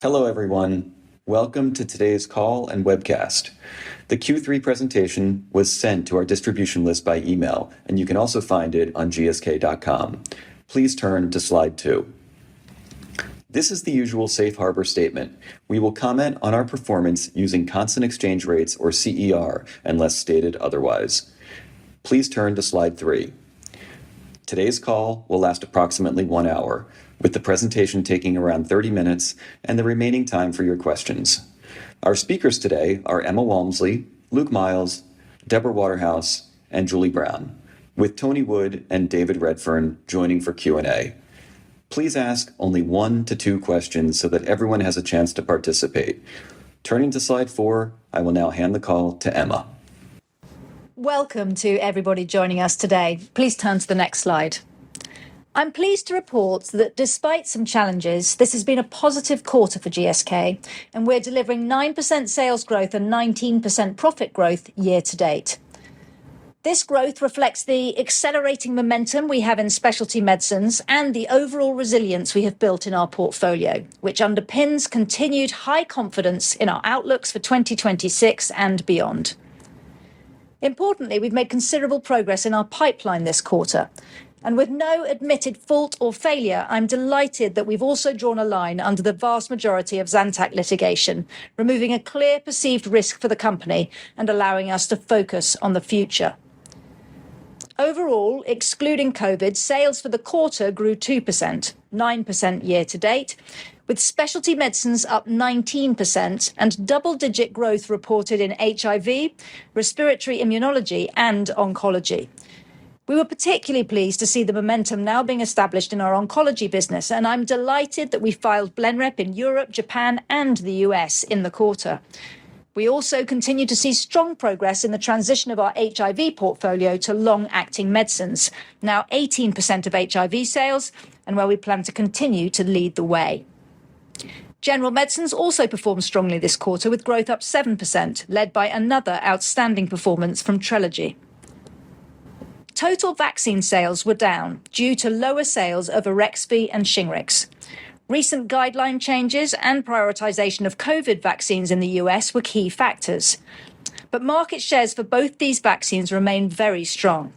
Hello, everyone. Welcome to today's call and webcast. The Q3 presentation was sent to our distribution list by email, and you can also find it on gsk.com. Please turn to slide 2. This is the usual safe harbor statement. We will comment on our performance using constant exchange rates or CER unless stated otherwise. Please turn to slide 3. Today's call will last approximately 1 hour, with the presentation taking around 30 minutes and the remaining time for your questions. Our speakers today are Emma Walmsley, Luke Miles, Deborah Waterhouse, and Julie Brown, with Tony Wood and David Redfern joining for Q&A. Please ask only 1 to 2 questions so that everyone has a chance to participate. Turning to slide 4, I will now hand the call to Emma. Welcome to everybody joining us today. Please turn to the next slide. I'm pleased to report that despite some challenges, this has been a positive quarter for GSK, and we're delivering 9% sales growth and 19% profit growth year to date. This growth reflects the accelerating momentum we have in specialty medicines and the overall resilience we have built in our portfolio, which underpins continued high confidence in our outlooks for 2026 and beyond. Importantly, we've made considerable progress in our pipeline this quarter. And with no admitted fault or failure, I'm delighted that we've also drawn a line under the vast majority of Zantac litigation, removing a clear perceived risk for the company and allowing us to focus on the future. Overall, excluding COVID, sales for the quarter grew 2%, 9% year to date, with specialty medicines up 19% and double-digit growth reported in HIV, respiratory immunology, and oncology. We were particularly pleased to see the momentum now being established in our oncology business, and I'm delighted that we filed Blenrep in Europe, Japan, and the US in the quarter. We also continue to see strong progress in the transition of our HIV portfolio to long-acting medicines, now 18% of HIV sales, and where we plan to continue to lead the way. General medicines also performed strongly this quarter, with growth up 7%, led by another outstanding performance from Trelegy. Total vaccine sales were down due to lower sales of Arexvy and Shingrix. Recent guideline changes and prioritization of COVID vaccines in the US were key factors. But market shares for both these vaccines remain very strong.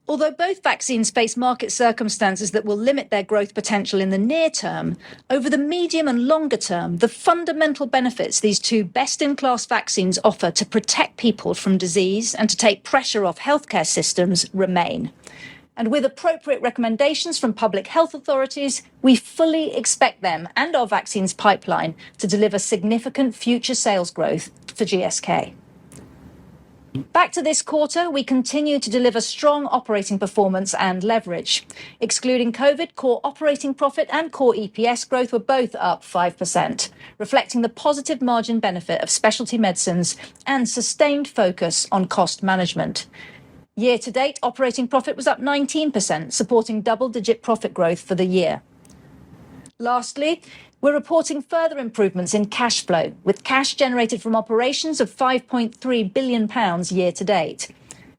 Although both vaccines face market circumstances that will limit their growth potential in the near term, over the medium and longer term, the fundamental benefits these two best-in-class vaccines offer to protect people from disease and to take pressure off healthcare systems remain. And with appropriate recommendations from public health authorities, we fully expect them and our vaccines pipeline to deliver significant future sales growth for GSK. Back to this quarter, we continue to deliver strong operating performance and leverage. Excluding COVID, core operating profit and core EPS growth were both up 5%, reflecting the positive margin benefit of specialty medicines and sustained focus on cost management. Year to date, operating profit was up 19%, supporting double-digit profit growth for the year. Lastly, we're reporting further improvements in cash flow, with cash generated from operations of £5.3 billion year to date.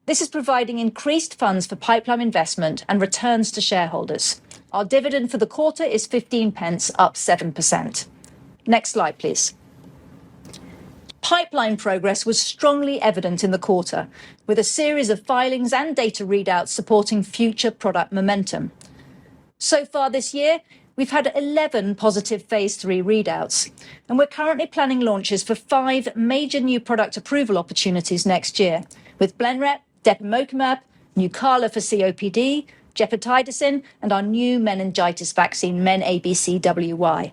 This is providing increased funds for pipeline investment and returns to shareholders. Our dividend for the quarter is 15p, up 7%. Next slide, please. Pipeline progress was strongly evident in the quarter, with a series of filings and data readouts supporting future product momentum. So far this year, we've had 11 positive phase 3 readouts, and we're currently planning launches for 5 major new product approval opportunities next year, with Blenrep, Depemokimab, Nucala for COPD, Gepotidacin, and our new meningitis vaccine, MenABCWY.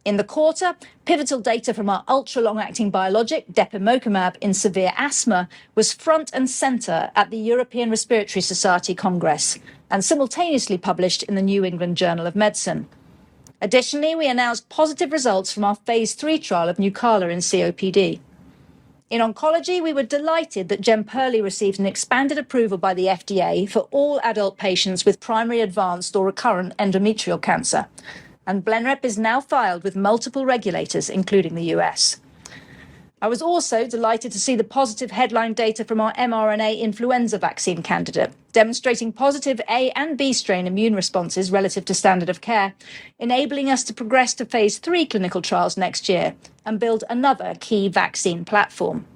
In the quarter, pivotal data from our ultra-long-acting biologic, Depemokimab, in severe asthma was front and centre at the European Respiratory Society Congress and simultaneously published in the New England Journal of Medicine. Additionally, we announced positive results from our phase 3 trial of Nucala in COPD. In oncology, we were delighted that Jemperli received an expanded approval by the FDA for all adult patients with primary advanced or recurrent endometrial cancer. And Blenrep is now filed with multiple regulators, including the US. I was also delighted to see the positive headline data from our mRNA influenza vaccine candidate, demonstrating positive A and B strain immune responses relative to standard of care, enabling us to progress to phase 3 clinical trials next year and build another key vaccine platform.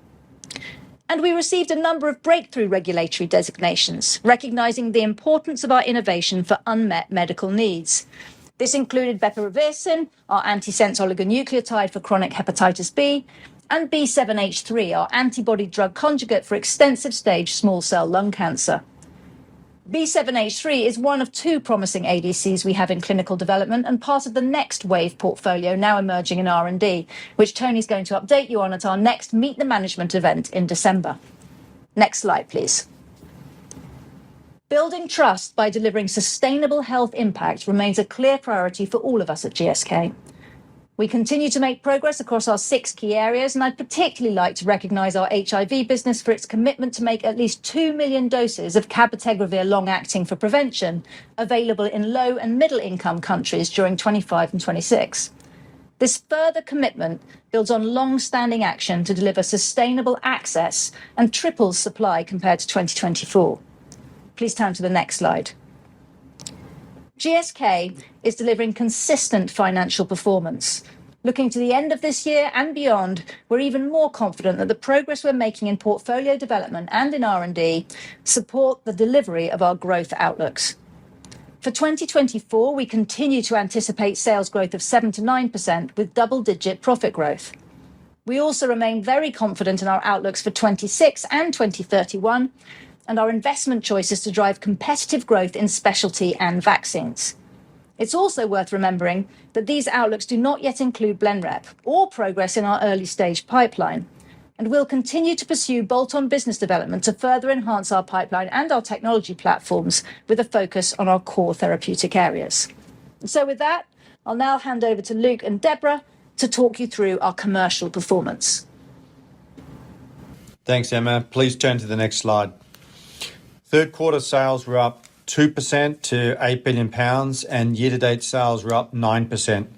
And we received a number of breakthrough regulatory designations, recognising the importance of our innovation for unmet medical needs. This included bepirovirsen, our antisense oligonucleotide for chronic hepatitis B, and B7H3, our antibody-drug conjugate for extensive-stage small cell lung cancer. B7H3 is one of 2 promising ADCs we have in clinical development and part of the next wave portfolio now emerging in R&D, which Tony's going to update you on at our next Meet the Management event in December. Next slide, please. Building trust by delivering sustainable health impact remains a clear priority for all of us at GSK. We continue to make progress across our 6 key areas, and I'd particularly like to recognise our HIV business for its commitment to make at least 2 million doses of cabotegravir long-acting for prevention available in low and middle-income countries during 25 and 26. This further commitment builds on long-standing action to deliver sustainable access and triples supply compared to 2024. Please turn to the next slide. GSK is delivering consistent financial performance. Looking to the end of this year and beyond, we're even more confident that the progress we're making in portfolio development and in R&D support the delivery of our growth outlooks. For 2024, we continue to anticipate sales growth of 7 to 9% with double-digit profit growth. We also remain very confident in our outlooks for 26 and 2031, and our investment choices to drive competitive growth in specialty and vaccines. It's also worth remembering that these outlooks do not yet include Blenrep or progress in our early-stage pipeline, and we'll continue to pursue bolt-on business development to further enhance our pipeline and our technology platforms with a focus on our core therapeutic areas. And so with that, I'll now hand over to Luke and Deborah to talk you through our commercial performance. Thanks, Emma. Please turn to the next slide. Third quarter sales were up 2% to £8 billion and year-to-date sales were up 9%. And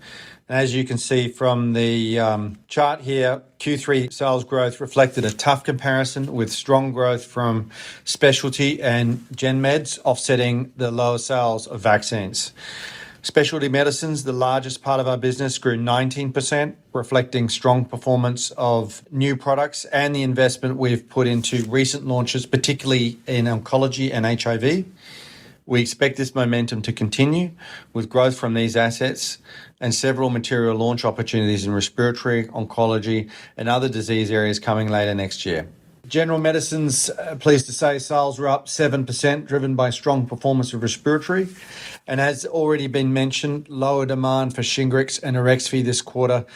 as you can see from the chart here, Q3 sales growth reflected a tough comparison with strong growth from specialty and gen meds offsetting the lower sales of vaccines. Specialty medicines, the largest part of our business, grew 19%, reflecting strong performance of new products and the investment we've put into recent launches, particularly in oncology and HIV. We expect this momentum to continue with growth from these assets and several material launch opportunities in respiratory, oncology, and other disease areas coming later next year. General medicines, pleased to say, sales were up 7%, driven by strong performance of respiratory. And as already been mentioned, lower demand for Shingrix and Arexvy this quarter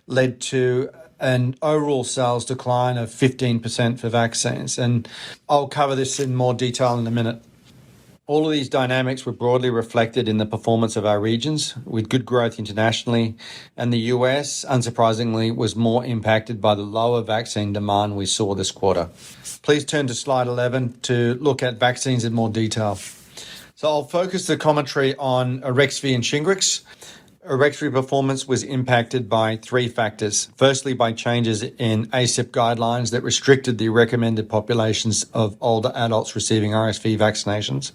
led to an overall sales decline of 15% for vaccines. And I'll cover this in more detail in a minute. All of these dynamics were broadly reflected in the performance of our regions, with good growth internationally, and the US, unsurprisingly, was more impacted by the lower vaccine demand we saw this quarter. Please turn to slide 11 to look at vaccines in more detail. So I'll focus the commentary on Arexvy and Shingrix. Arexvy performance was impacted by 3 factors. Firstly, by changes in ACIP guidelines that restricted the recommended populations of older adults receiving RSV vaccinations.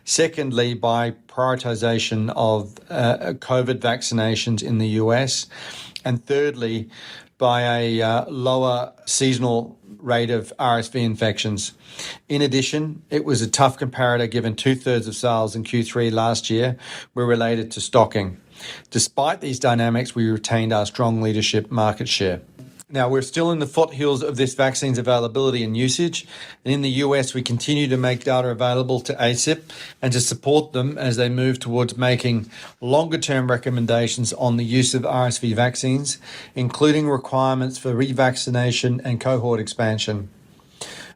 Secondly, by prioritization of COVID vaccinations in the US. And thirdly, by a lower seasonal rate of RSV infections. In addition, it was a tough comparator given 2/3 of sales in Q3 last year were related to stocking. Despite these dynamics, we retained our strong leadership market share. Now, we're still in the foothills of this vaccine's availability and usage. And in the US, we continue to make data available to ACIP and to support them as they move towards making longer-term recommendations on the use of RSV vaccines, including requirements for revaccination and cohort expansion.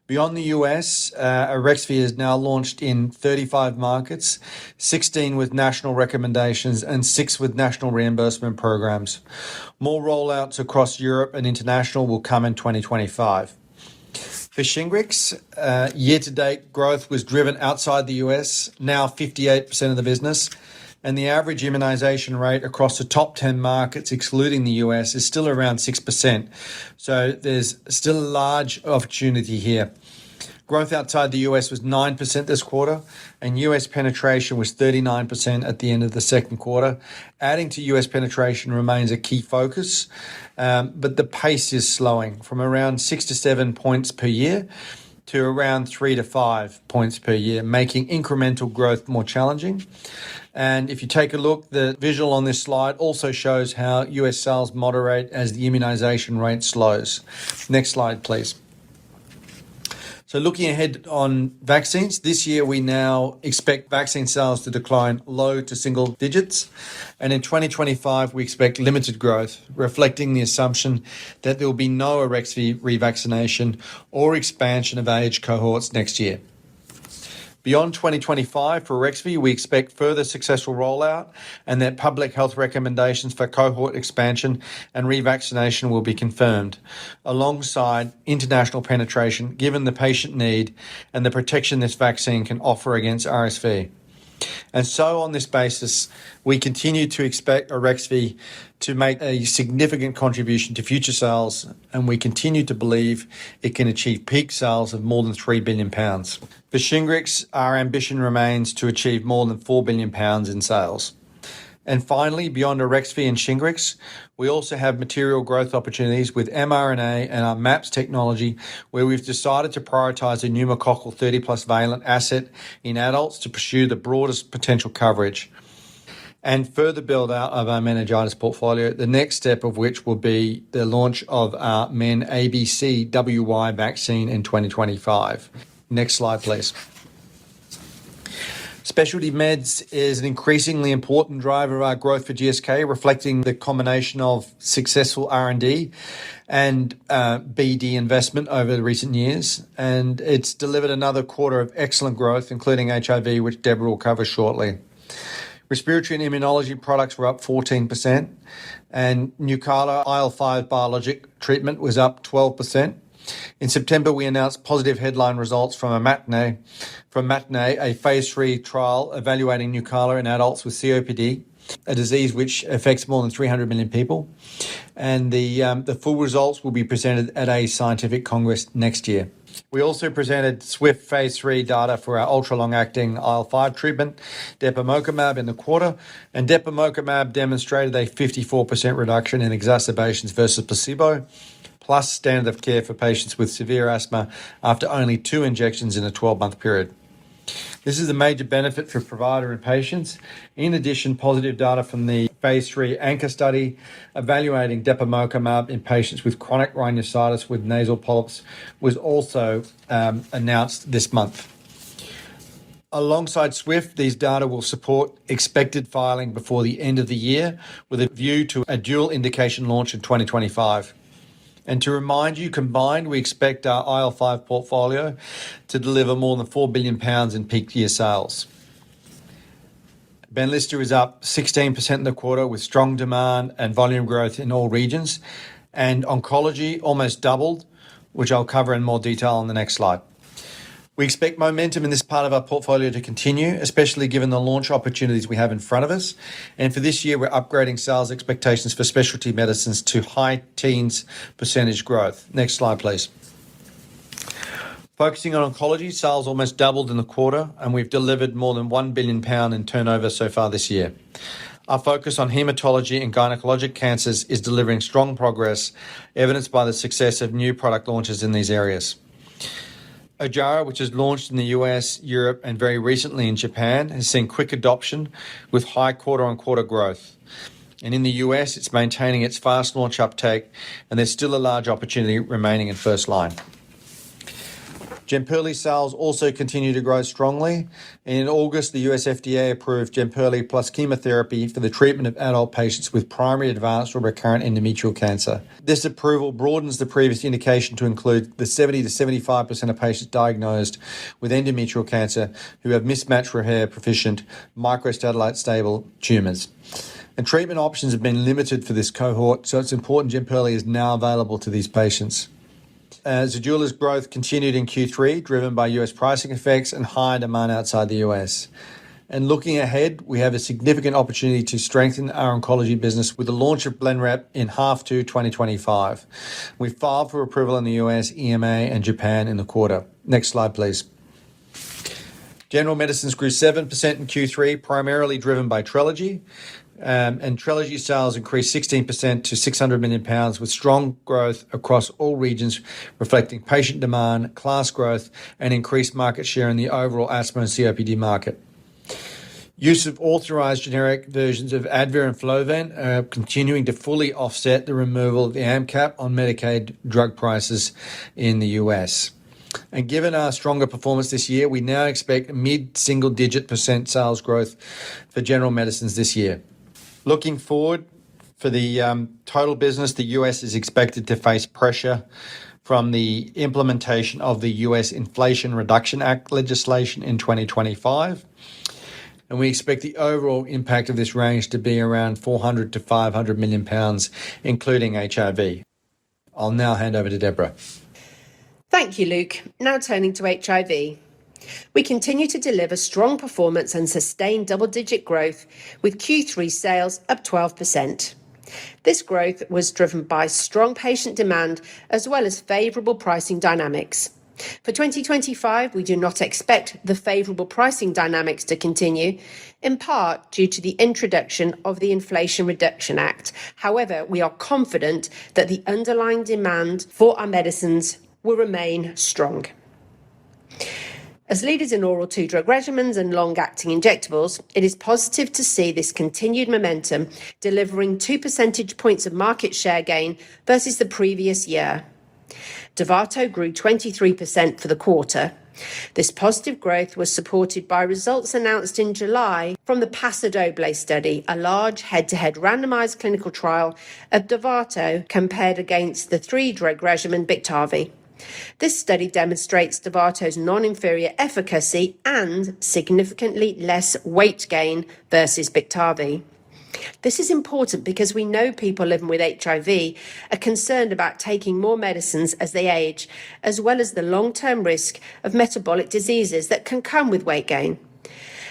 Beyond the US, Arexvy is now launched in 35 markets, 16 with national recommendations and 6 with national reimbursement programs. More rollouts across Europe and international will come in 2025. For Shingrix, year-to-date growth was driven outside the US, now 58% of the business, and the average immunisation rate across the top 10 markets, excluding the US, is still around 6%. So there's still a large opportunity here. Growth outside the US was 9% this quarter, and US penetration was 39% at the end of the second quarter. Adding to US penetration remains a key focus, but the pace is slowing from around 6 to 7 points per year to around 3 to 5 points per year, making incremental growth more challenging. And if you take a look, the visual on this slide also shows how US sales moderate as the immunisation rate slows. Next slide, please. So looking ahead on vaccines, this year we now expect vaccine sales to decline low to single digits. And in 2025, we expect limited growth, reflecting the assumption that there will be no Arexvy revaccination or expansion of age cohorts next year. Beyond 2025 for Arexvy, we expect further successful rollout and that public health recommendations for cohort expansion and revaccination will be confirmed, alongside international penetration given the patient need and the protection this vaccine can offer against RSV. And so on this basis, we continue to expect Arexvy to make a significant contribution to future sales, and we continue to believe it can achieve peak sales of more than £3 billion. For Shingrix, our ambition remains to achieve more than £4 billion in sales. And finally, beyond Arexvy and Shingrix, we also have material growth opportunities with mRNA and our MAPS technology, where we've decided to prioritise a pneumococcal 30-plus valent asset in adults to pursue the broadest potential coverage and further build out of our meningitis portfolio, the next step of which will be the launch of our MenABC WY vaccine in 2025. Next slide, please. Specialty meds is an increasingly important driver of our growth for GSK, reflecting the combination of successful R&D and BD investment over the recent years. And it's delivered another quarter of excellent growth, including HIV, which Deborah will cover shortly. Respiratory and immunology products were up 14%, and Nucala IL-5 biologic treatment was up 12%. In September, we announced positive headline results from Matinee, a phase 3 trial evaluating Nucala in adults with COPD, a disease which affects more than 300 million people. And the full results will be presented at a scientific congress next year. We also presented SWIFT phase 3 data for our ultra-long-acting IL-5 treatment, depemokimab, in the quarter, and depemokimab demonstrated a 54% reduction in exacerbations versus placebo, plus standard of care for patients with severe asthma after only 2 injections in a 12-month period. This is a major benefit for provider and patients. In addition, positive data from the phase 3 ANCHOR study evaluating depemokimab in patients with chronic rhinosinusitis with nasal polyps was also announced this month. Alongside SWIFT, these data will support expected filing before the end of the year with a view to a dual indication launch in 2025. And to remind you, combined, we expect our IL-5 portfolio to deliver more than £4 billion in peak year sales. Benlysta is up 16% in the quarter with strong demand and volume growth in all regions. And oncology almost doubled, which I'll cover in more detail on the next slide. We expect momentum in this part of our portfolio to continue, especially given the launch opportunities we have in front of us. And for this year, we're upgrading sales expectations for specialty medicines to high teens % growth. Next slide, please. Focusing on oncology, sales almost doubled in the quarter, and we've delivered more than £1 billion in turnover so far this year. Our focus on haematology and gynecologic cancers is delivering strong progress, evidenced by the success of new product launches in these areas. Ojjaara, which is launched in the US, Europe, and very recently in Japan, has seen quick adoption with high quarter-on-quarter growth. And in the US, it's maintaining its fast launch uptake, and there's still a large opportunity remaining in first line. Jemperli sales also continue to grow strongly. And in August, the US FDA approved Jemperli plus chemotherapy for the treatment of adult patients with primary advanced or recurrent endometrial cancer. This approval broadens the previous indication to include the 70 to 75% of patients diagnosed with endometrial cancer who have mismatch repair proficient microsatellite stable tumours. And treatment options have been limited for this cohort, so it's important Jemperli is now available to these patients. Zejula's growth continued in Q3, driven by US pricing effects and high demand outside the US. And looking ahead, we have a significant opportunity to strengthen our oncology business with the launch of Blenrep in H2 2025. We filed for approval in the US, EMA, and Japan in the quarter. Next slide, please. General medicines grew 7% in Q3, primarily driven by Trelegy. And Trelegy sales increased 16% to £600 million, with strong growth across all regions, reflecting patient demand, class growth, and increased market share in the overall asthma and COPD market. Use of authorised generic versions of Advair and Flovent are continuing to fully offset the removal of the AMP cap on Medicaid drug prices in the US. And given our stronger performance this year, we now expect mid-single-digit % sales growth for general medicines this year. Looking forward, for the total business, the US is expected to face pressure from the implementation of the US Inflation Reduction Act legislation in 2025. And we expect the overall impact of this range to be around £400 to £500 million, including HIV. I'll now hand over to Deborah. Thank you, Luke. Now turning to HIV. We continue to deliver strong performance and sustained double-digit growth, with Q3 sales up 12%. This growth was driven by strong patient demand as well as favourable pricing dynamics. For 2025, we do not expect the favourable pricing dynamics to continue, in part due to the introduction of the Inflation Reduction Act. However, we are confident that the underlying demand for our medicines will remain strong. As leaders in oral two-drug regimens and long-acting injectables, it is positive to see this continued momentum, delivering 2 percentage points of market share gain versus the previous year. Dovato grew 23% for the quarter. This positive growth was supported by results announced in July from the Paso Doble study, a large head-to-head randomised clinical trial of Dovato compared against the 3-drug regimen Biktarvy. This study demonstrates Dovato's non-inferior efficacy and significantly less weight gain versus Biktarvy. This is important because we know people living with HIV are concerned about taking more medicines as they age, as well as the long-term risk of metabolic diseases that can come with weight gain.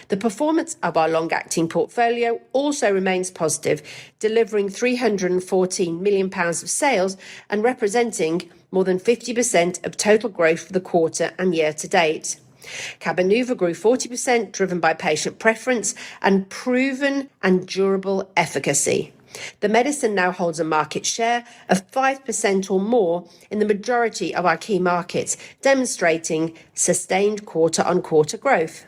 The performance of our long-acting portfolio also remains positive, delivering £314 million of sales and representing more than 50% of total growth for the quarter and year to date. Cabenuva grew 40%, driven by patient preference and proven and durable efficacy. The medicine now holds a market share of 5% or more in the majority of our key markets, demonstrating sustained quarter-on-quarter growth.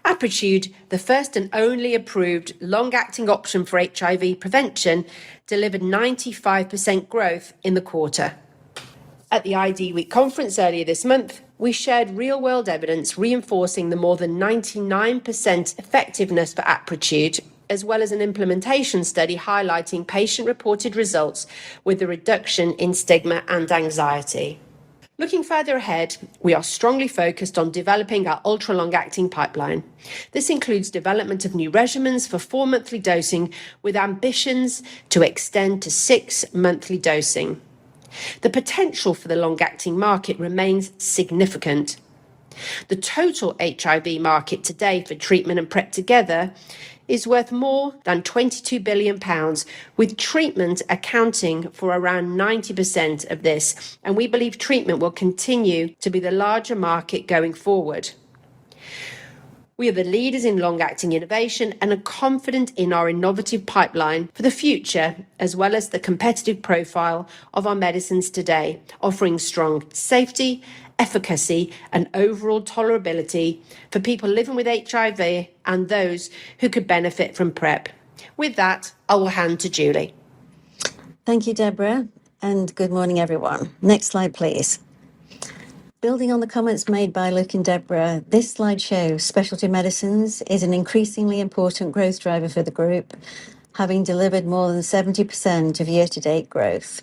Apretude, the first and only approved long-acting option for HIV prevention, delivered 95% growth in the quarter. At the ID Week conference earlier this month, we shared real-world evidence reinforcing the more than 99% effectiveness for Apretude, as well as an implementation study highlighting patient-reported results with a reduction in stigma and anxiety. Looking further ahead, we are strongly focused on developing our ultra-long-acting pipeline. This includes development of new regimens for 4-monthly dosing with ambitions to extend to 6-monthly dosing. The potential for the long-acting market remains significant. The total HIV market today for treatment and PrEP together is worth more than £22 billion, with treatment accounting for around 90% of this, and we believe treatment will continue to be the larger market going forward. We are the leaders in long-acting innovation and are confident in our innovative pipeline for the future, as well as the competitive profile of our medicines today, offering strong safety, efficacy, and overall tolerability for people living with HIV and those who could benefit from PrEP. With that, I will hand to Julie. Thank you, Deborah, and good morning, everyone. Next slide, please. Building on the comments made by Luke and Deborah, this slide shows specialty medicines is an increasingly important growth driver for the group, having delivered more than 70% of year-to-date growth.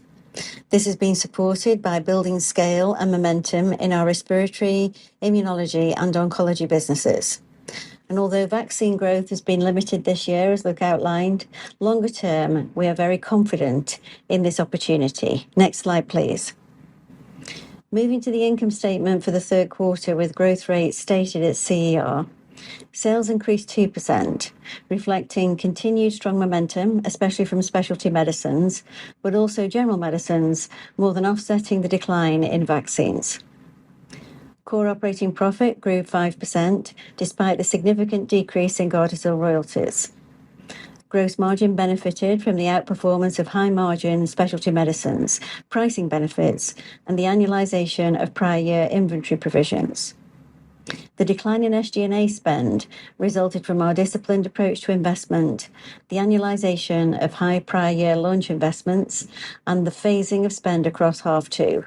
This has been supported by building scale and momentum in our respiratory, immunology, and oncology businesses. And although vaccine growth has been limited this year, as Luke outlined, longer term, we are very confident in this opportunity. Next slide, please. Moving to the income statement for the third quarter with growth rates stated at CER. Sales increased 2%, reflecting continued strong momentum, especially from specialty medicines, but also general medicines, more than offsetting the decline in vaccines. Core operating profit grew 5%, despite the significant decrease in Gardasil royalties. Gross margin benefited from the outperformance of high-margin specialty medicines, pricing benefits, and the annualization of prior year inventory provisions. The decline in SG&A spend resulted from our disciplined approach to investment, the annualization of high prior year launch investments, and the phasing of spend across half two.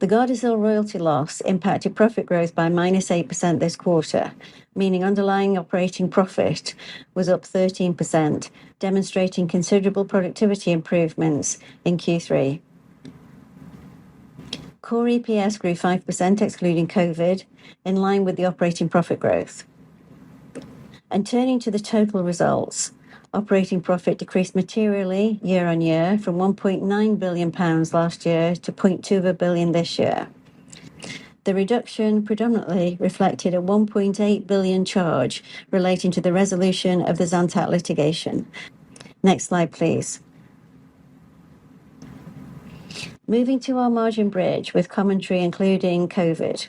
The Gardasil royalty loss impacted profit growth by -8% this quarter, meaning underlying operating profit was up 13%, demonstrating considerable productivity improvements in Q3. Core EPS grew 5% excluding COVID, in line with the operating profit growth. And turning to the total results, operating profit decreased materially year on year from £1.9 billion last year to £0.2 billion this year. The reduction predominantly reflected a £1.8 billion charge relating to the resolution of the Zantac litigation. Next slide, please. Moving to our margin bridge with commentary including COVID.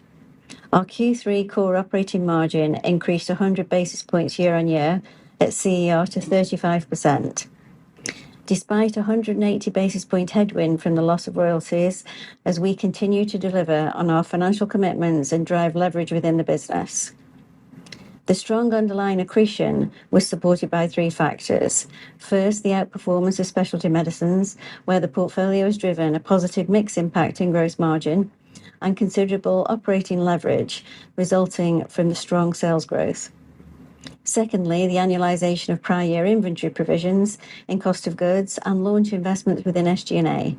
Our Q3 core operating margin increased 100 basis points year on year at CER to 35%. Despite a 180 basis point headwind from the loss of royalties, as we continue to deliver on our financial commitments and drive leverage within the business. The strong underlying accretion was supported by three factors. First, the outperformance of specialty medicines, where the portfolio has driven a positive mix impact in gross margin and considerable operating leverage resulting from the strong sales growth. Secondly, the annualization of prior year inventory provisions in cost of goods and launch investments within SG&A.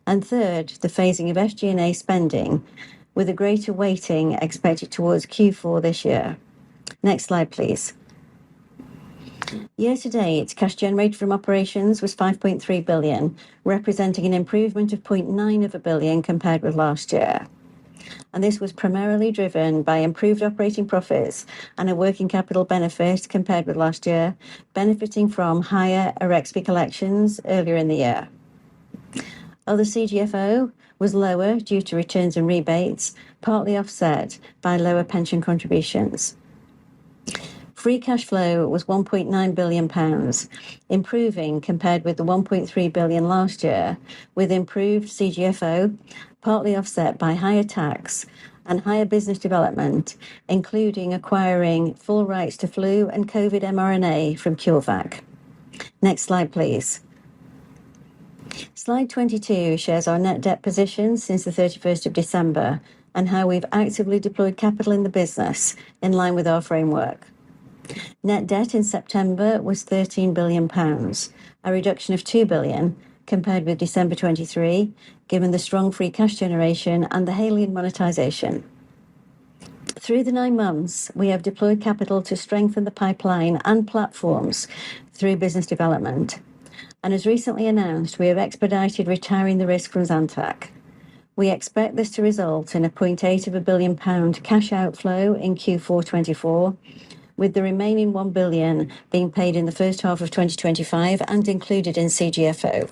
And third, the phasing of SG&A spending, with a greater weighting expected towards Q4 this year. Next slide, please. Year to date, cash generated from operations was £5.3 billion, representing an improvement of £0.9 billion compared with last year. And this was primarily driven by improved operating profits and a working capital benefit compared with last year, benefiting from higher Arexvy collections earlier in the year. Other CGFO was lower due to returns and rebates, partly offset by lower pension contributions. Free cash flow was £1.9 billion, improving compared with the £1.3 billion last year, with improved CGFO, partly offset by higher tax and higher business development, including acquiring full rights to flu and COVID mRNA from CureVac. Next slide, please. Slide 22 shares our net debt position since the 31st of December and how we've actively deployed capital in the business in line with our framework. Net debt in September was £13 billion, a reduction of £2 billion compared with December 23, given the strong free cash generation and the Haleon monetisation. Through the 9 months, we have deployed capital to strengthen the pipeline and platforms through business development. And as recently announced, we have expedited retiring the risk from Zantac. We expect this to result in a £0.8 billion cash outflow in Q4 24, with the remaining £1 billion being paid in the first half of 2025 and included in CGFO.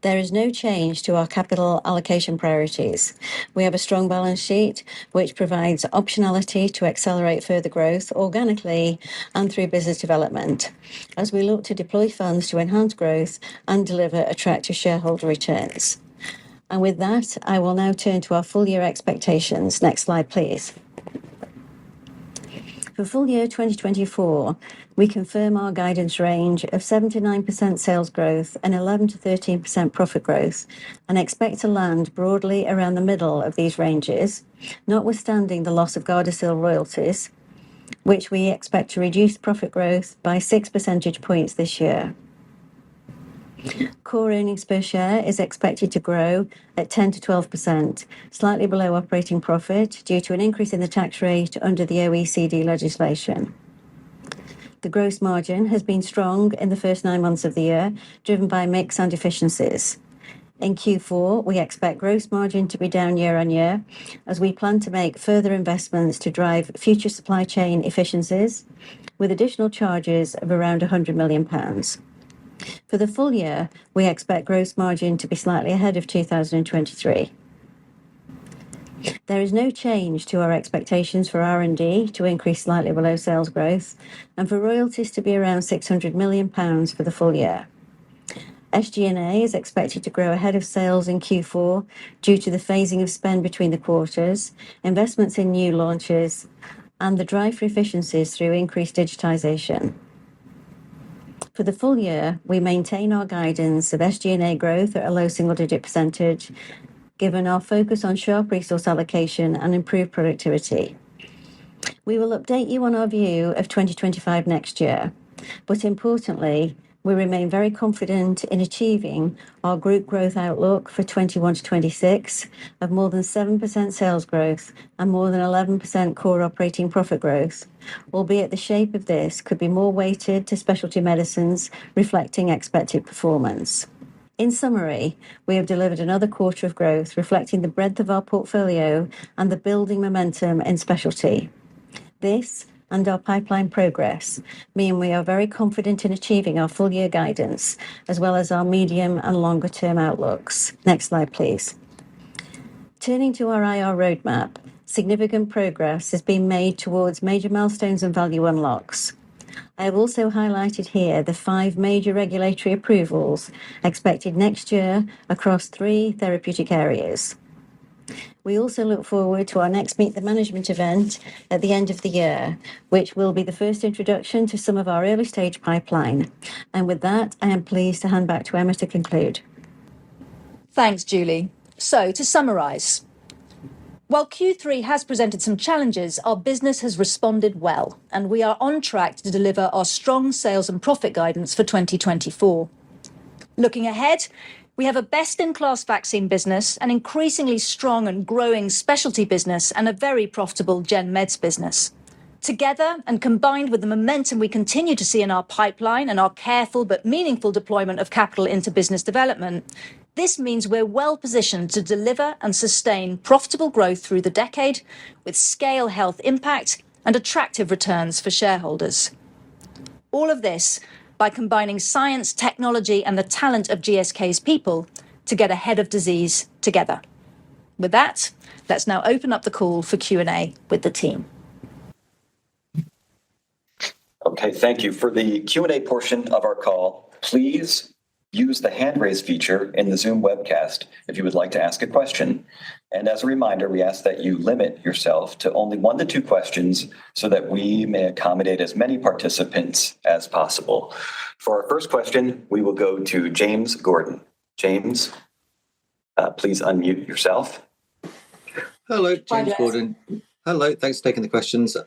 There is no change to our capital allocation priorities. We have a strong balance sheet, which provides optionality to accelerate further growth organically and through business development, as we look to deploy funds to enhance growth and deliver attractive shareholder returns. And with that, I will now turn to our full year expectations. Next slide, please. For full year 2024, we confirm our guidance range of 7-9% sales growth and 11-13% profit growth, and expect to land broadly around the middle of these ranges, notwithstanding the loss of Gardasil royalties, which we expect to reduce profit growth by 6 percentage points this year. Core earnings per share is expected to grow at 10 to 12%, slightly below operating profit due to an increase in the tax rate under the OECD legislation. The gross margin has been strong in the first 9 months of the year, driven by mix and efficiencies. In Q4, we expect gross margin to be down year-on-year as we plan to make further investments to drive future supply chain efficiencies, with additional charges of around £100 million. For the full year, we expect gross margin to be slightly ahead of 2023. There is no change to our expectations for R&D to increase slightly below sales growth and for royalties to be around £600 million for the full year. SG&A is expected to grow ahead of sales in Q4 due to the phasing of spend between the quarters, investments in new launches, and the drive for efficiencies through increased digitization. For the full year, we maintain our guidance of SG&A growth at a low single-digit percentage, given our focus on sharp resource allocation and improved productivity. We will update you on our view of 2025 next year, but importantly, we remain very confident in achieving our group growth outlook for 21 to 26 of more than 7% sales growth and more than 11% core operating profit growth, albeit the shape of this could be more weighted to specialty medicines reflecting expected performance. In summary, we have delivered another quarter of growth reflecting the breadth of our portfolio and the building momentum in specialty. This and our pipeline progress mean we are very confident in achieving our full year guidance, as well as our medium and longer term outlooks. Next slide, please. Turning to our IR roadmap, significant progress has been made towards major milestones and value unlocks. I have also highlighted here the 5 major regulatory approvals expected next year across 3 therapeutic areas. We also look forward to our next Meet the Management event at the end of the year, which will be the first introduction to some of our early stage pipeline. And with that, I am pleased to hand back to Emma to conclude. Thanks, Julie. So, to summarise, while Q3 has presented some challenges, our business has responded well, and we are on track to deliver our strong sales and profit guidance for 2024. Looking ahead, we have a best-in-class vaccine business, an increasingly strong and growing specialty business, and a very profitable Gen Meds business. Together, and combined with the momentum we continue to see in our pipeline and our careful but meaningful deployment of capital into business development, this means we're well positioned to deliver and sustain profitable growth through the decade with scale health impact and attractive returns for shareholders. All of this by combining science, technology, and the talent of GSK's people to get ahead of disease together. With that, let's now open up the call for Q&A with the team. Okay, thank you. For the Q&A portion of our call, please use the hand raise feature in the Zoom webcast if you would like to ask a question. And as a reminder, we ask that you limit yourself to only 1 to 2 questions so that we may accommodate as many participants as possible. For our first question, we will go to James Gordon. James, please unmute yourself. Hello, James Gordon. Hello, thanks for taking the questions.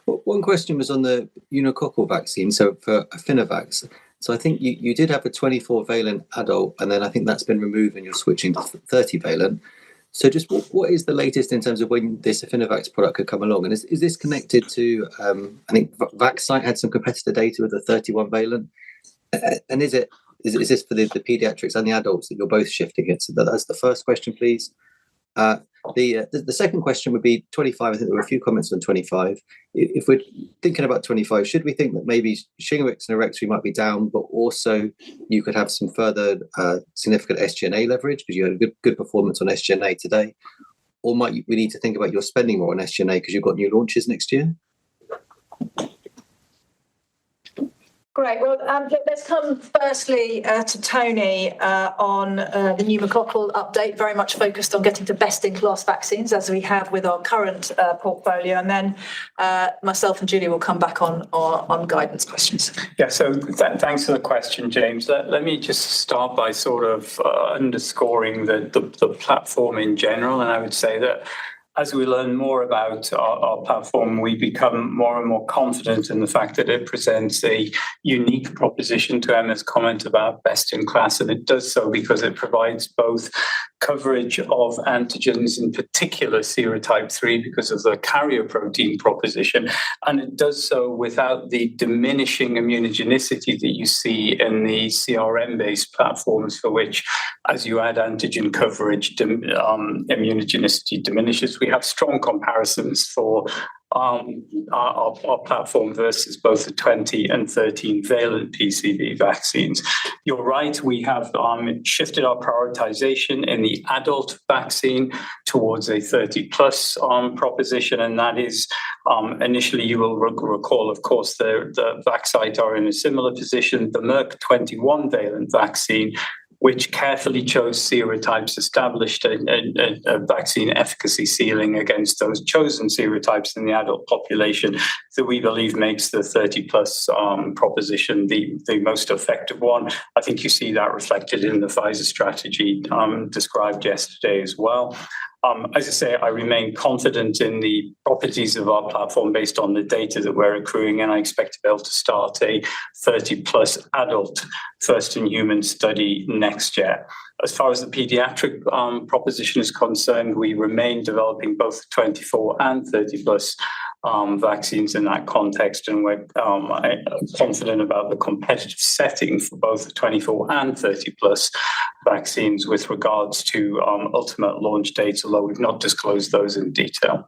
One question was on the pneumococcal vaccine, so for Affinivax. So I think you did have a 24-valent adult, and then I think that's been removed and you're switching to 30-valent. So just what is the latest in terms of when this Affinivax product could come along? And is this connected to, I think Vaxcyte had some competitor data with the 31-valent. And is this for the pediatrics and the adults that you're both shifting it? So that's the first question, please. The second question would be 25. I think there were a few comments on 25. If we're thinking about 25, should we think that maybe Shingrix and Arexvy might be down, but also you could have some further significant SG&A leverage because you had a good performance on SG&A today? Or might we need to think about your spending more on SG&A because you've got new launches next year? Great. Well, let's come firstly to Tony on the pneumococcal update, very much focused on getting to best-in-class vaccines, as we have with our current portfolio. And then myself and Julie will come back on guidance questions. Yeah, so thanks for the question, James. Let me just start by sort of underscoring the platform in general. And I would say that as we learn more about our platform, we become more and more confident in the fact that it presents a unique proposition to Emma's comment about best in class. And it does so because it provides both coverage of antigens, in particular serotype 3, because of the carrier protein proposition, and it does so without the diminishing immunogenicity that you see in the CRM-based platforms, for which, as you add antigen coverage, immunogenicity diminishes. We have strong comparisons for our platform versus both the 20 and 13 valent PCV vaccines. You're right, we have shifted our prioritization in the adult vaccine towards a 30 plus proposition, and that is initially, you will recall, of course, the Vaxcyte are in a similar position. The Merck 21 valent vaccine, which carefully chose serotypes, established a vaccine efficacy ceiling against those chosen serotypes in the adult population that we believe makes the 30 plus proposition the most effective one. I think you see that reflected in the Pfizer strategy described yesterday as well. As I say, I remain confident in the properties of our platform based on the data that we're accruing, and I expect to be able to start a 30 plus adult first in human study next year. As far as the pediatric proposition is concerned, we remain developing both 24 and 30 plus vaccines in that context, and we're confident about the competitive setting for both the 24 and 30 plus vaccines with regards to ultimate launch dates, although we've not disclosed those in detail.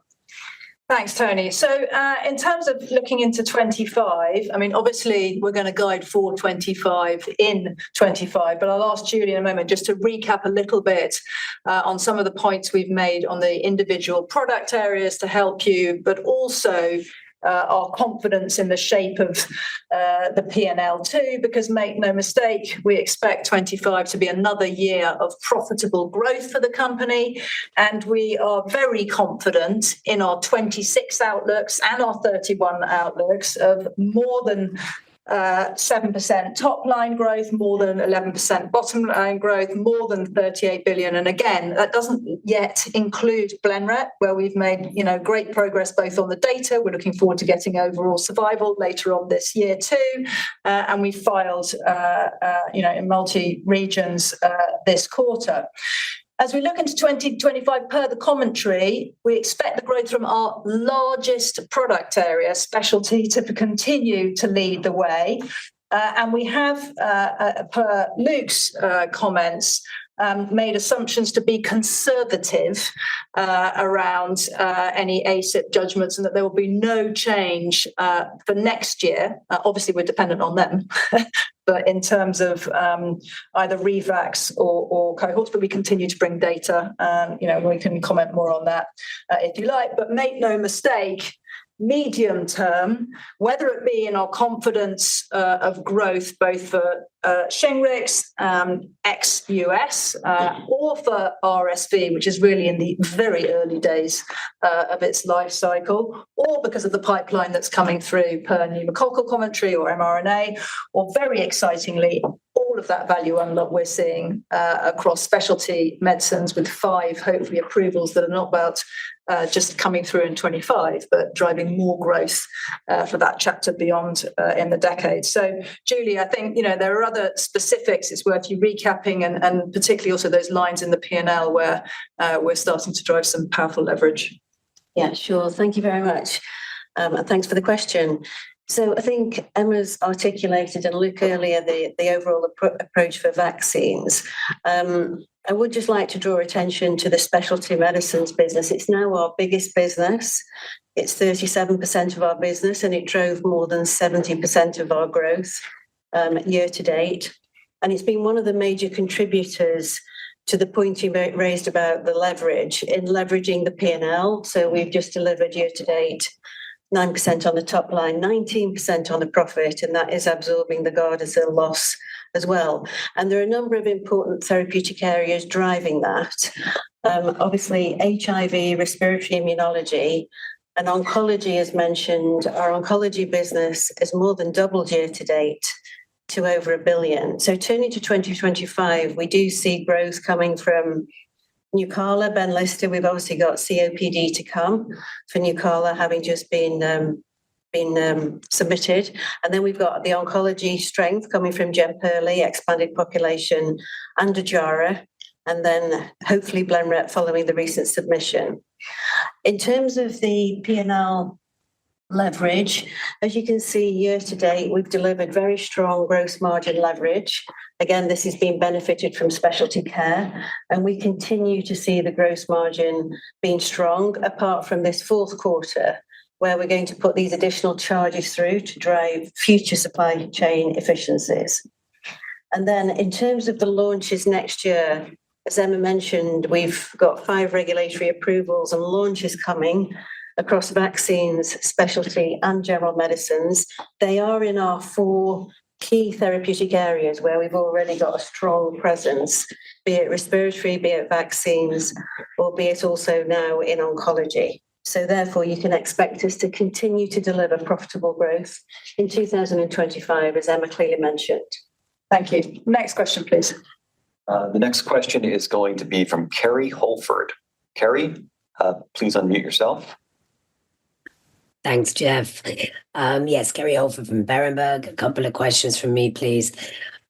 Thanks, Tony. So in terms of looking into 25, I mean, obviously, we're going to guide for 25 in 25, but I'll ask Julie in a moment just to recap a little bit on some of the points we've made on the individual product areas to help you, but also our confidence in the shape of the P&L too, because make no mistake, we expect 25 to be another year of profitable growth for the company. And we are very confident in our 26 outlooks and our 31 outlooks of more than 7% top line growth, more than 11% bottom line growth, more than 38 billion. And again, that doesn't yet include Blenrep, where we've made great progress both on the data. We're looking forward to getting overall survival later on this year too, and we filed in multi regions this quarter. As we look into 2025, per the commentary, we expect the growth from our largest product area, specialty, to continue to lead the way. And we have, per Luke's comments, made assumptions to be conservative around any ACIP judgments, and that there will be no change for next year. Obviously, we're dependent on them. But in terms of either revax or cohorts, but we continue to bring data. We can comment more on that if you like. But make no mistake, medium term, whether it be in our confidence of growth, both for Shingrix, ex-US, or for RSV, which is really in the very early days of its life cycle, or because of the pipeline that's coming through per pneumococcal commentary or mRNA, or very excitingly, all of that value unlock we're seeing across specialty medicines with 5, hopefully, approvals that are not about just coming through in 25, but driving more growth for that chapter beyond in the decade. So, Julie, I think, there are other specifics it's worth you recapping, and particularly also those lines in the P&L where we're starting to drive some powerful leverage. Yeah, sure. Thank you very much. And thanks for the question. So I think Emma's articulated, and Luke earlier, the overall approach for vaccines. I would just like to draw attention to the specialty medicines business. It's now our biggest business. It's 37% of our business, and it drove more than 70% of our growth year to date. And it's been one of the major contributors to the point you raised about the leverage, in leveraging the P&L. So we've just delivered year to date 9% on the top line, 19% on the profit, and that is absorbing the Gardasil loss as well. And there are a number of important therapeutic areas driving that. Obviously, HIV, respiratory immunology, and oncology, as mentioned. Our oncology business is more than doubled year to date to over 1 billion. So turning to 2025, we do see growth coming from Nucala, Benlysta. We've obviously got COPD to come for Nucala, having just been submitted. And then we've got the oncology strength coming from Jemperli, expanded population, and Ojjaara. and then hopefully Blenrep following the recent submission. In terms of the P&L leverage, as you can see, year to date, we've delivered very strong gross margin leverage. Again, this has been benefited from specialty care, and we continue to see the gross margin being strong, apart from this fourth quarter, where we're going to put these additional charges through to drive future supply chain efficiencies. And then in terms of the launches next year, as Emma mentioned, we've got 5 regulatory approvals and launches coming across vaccines, specialty, and general medicines. They are in our 4 key therapeutic areas where we've already got a strong presence, be it respiratory, be it vaccines, or be it also now in oncology. So therefore, you can expect us to continue to deliver profitable growth in 2025, as Emma clearly mentioned. Thank you. Next question, please. The next question is going to be from Kerry Holford. Kerry, please unmute yourself. Thanks, Jeff. Yes, Kerry Holford from Berenberg. A couple of questions from me, please.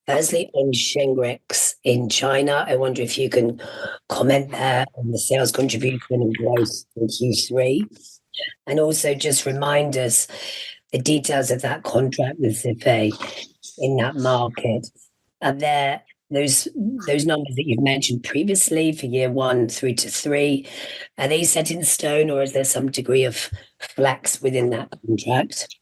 Firstly, on Shingrix in China, I wonder if you can comment there on the sales contribution and growth in Q3, and also just remind us the details of that contract with Zhifei in that market. Are there those numbers that you've mentioned previously for year 1 through to 3, are they set in stone, or is there some degree of flex within that contract?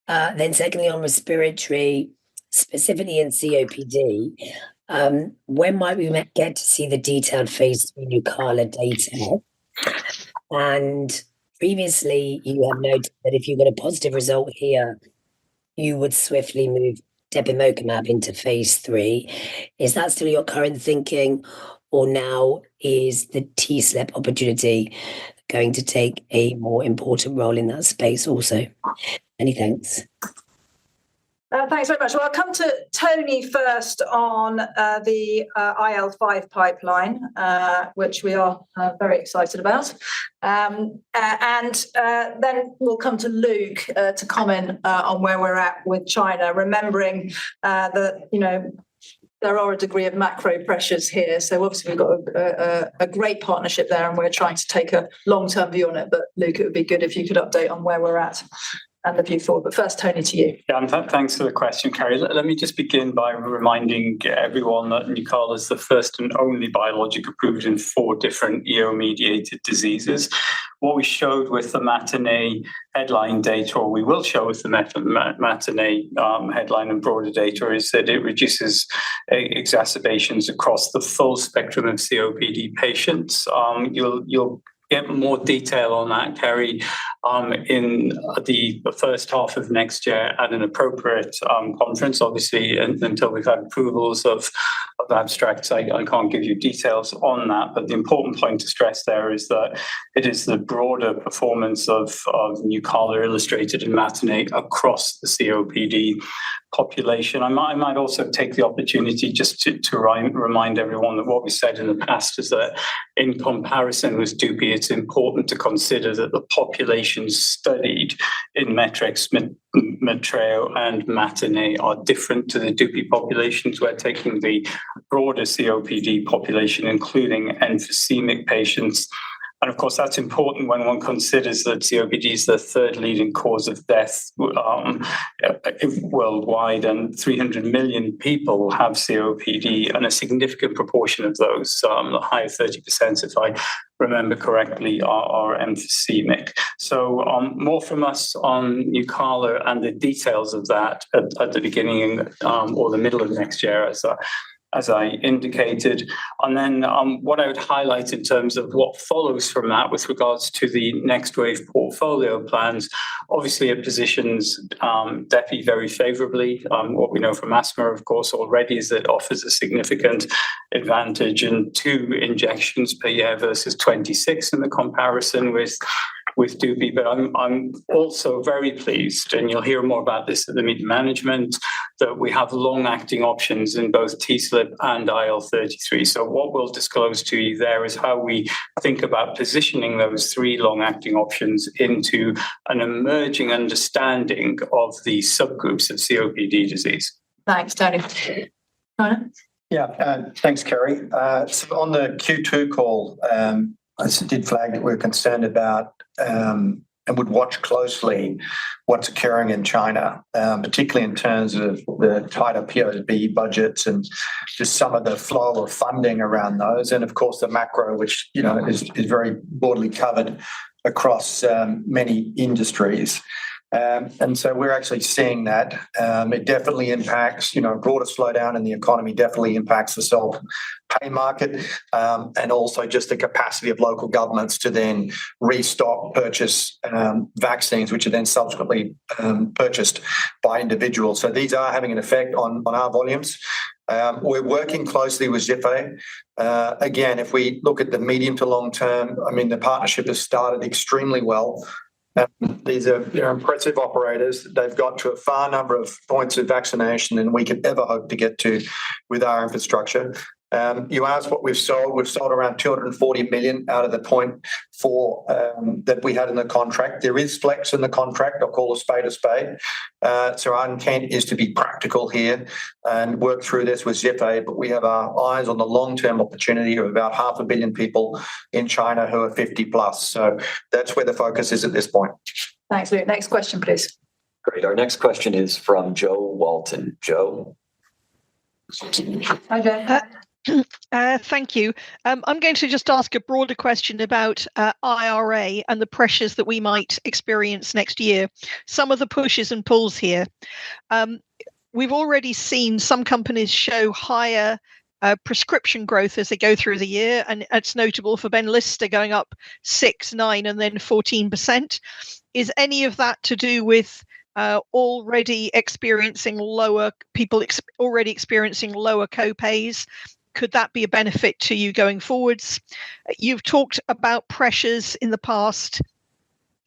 Then secondly, on respiratory, specifically in COPD, when might we get to see the detailed phase 3 Nucala data? And previously, you have noted that if you get a positive result here, you would swiftly move depemokimab into phase 3. Is that still your current thinking, or now is the TSLP opportunity going to take a more important role in that space also? Many thanks. Thanks very much. Well, I'll come to Tony first on the IL-5 pipeline, which we are very excited about. And then we'll come to Luke to comment on where we're at with China, remembering that, there are a degree of macro pressures here. So obviously we've got a great partnership there, and we're trying to take a long-term view on it. But Luke, it would be good if you could update on where we're at and the view forward. But first, Tony, to you. Yeah, thanks for the question, Kerry. Let me just begin by reminding everyone that Nucala is the first and only biologic approved in 4 different EO-mediated diseases. What we showed with the matinee headline data, or we will show with the matinee headline and broader data, is that it reduces exacerbations across the full spectrum of COPD patients. You'll get more detail on that, Kerry, in the first half of next year at an appropriate conference. Obviously, until we've had approvals of abstracts, I can't give you details on that. But the important point to stress there is that it is the broader performance of Nucala illustrated in matinee across the COPD population. I might also take the opportunity just to remind everyone that what we said in the past is that in comparison with Dupi, it's important to consider that the populations studied in METREX, Matreo, and Matinee are different to the Dupi populations. We're taking the broader COPD population, including emphysemic patients. And of course, that's important when one considers that COPD is the 3rd leading cause of death worldwide, and 300 million people have COPD, and a significant proportion of those, the higher 30%, if I remember correctly, are emphysemic. So more from us on Nucala and the details of that at the beginning or the middle of next year, as I indicated. And then what I would highlight in terms of what follows from that with regards to the next wave portfolio plans, obviously it positions Depi very favorably. What we know from asthma, of course, already is that it offers a significant advantage in 2 injections per year versus 26 in the comparison with Dupi. But I'm also very pleased, and you'll hear more about this at the meeting management, that we have long-acting options in both TSLP and IL-33. So what we'll disclose to you there is how we think about positioning those 3 long-acting options into an emerging understanding of the subgroups of COPD disease. Thanks, Tony. China? Thanks, Kerry. So on the Q2 call, I did flag that we're concerned about and would watch closely what's occurring in China, particularly in terms of the tighter POB budgets and just some of the flow of funding around those, and of course the macro, which is very broadly covered across many industries. And so we're actually seeing that. It definitely impacts, a broader slowdown in the economy definitely impacts the self-pay market, and also just the capacity of local governments to then restock, purchase vaccines, which are then subsequently purchased by individuals. So these are having an effect on our volumes. We're working closely with Zhifei. Again, if we look at the medium to long term, the partnership has started extremely well. They're impressive operators. They've got to a far number of points of vaccination than we could ever hope to get to with our infrastructure. You asked what we've sold. We've sold around 240 million out of the 0.4 that we had in the contract. There is flex in the contract. I'll call a spade a spade. So our intent is to be practical here and work through this with Zhifei, but we have our eyes on the long-term opportunity of about 500 million people in China who are 50 plus. So that's where the focus is at this point. Thanks, Luke. Next question, please. Great. Our next question is from Joe Walton. Joe? Hi, Joe. Thank you. I'm going to just ask a broader question about IRA and the pressures that we might experience next year. Some of the pushes and pulls here. We've already seen some companies show higher prescription growth as they go through the year, and it's notable for Benlysta going up 6%, 9%, and then 14%. Is any of that to do with already experiencing lower co-pays? Could that be a benefit to you going forwards? You've talked about pressures in the past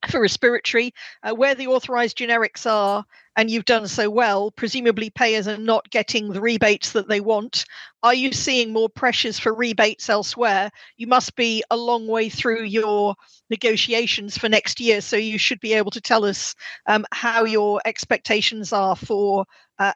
for respiratory, where the authorized generics are, and you've done so well. Presumably payers are not getting the rebates that they want. Are you seeing more pressures for rebates elsewhere? You must be a long way through your negotiations for next year, so you should be able to tell us how your expectations are for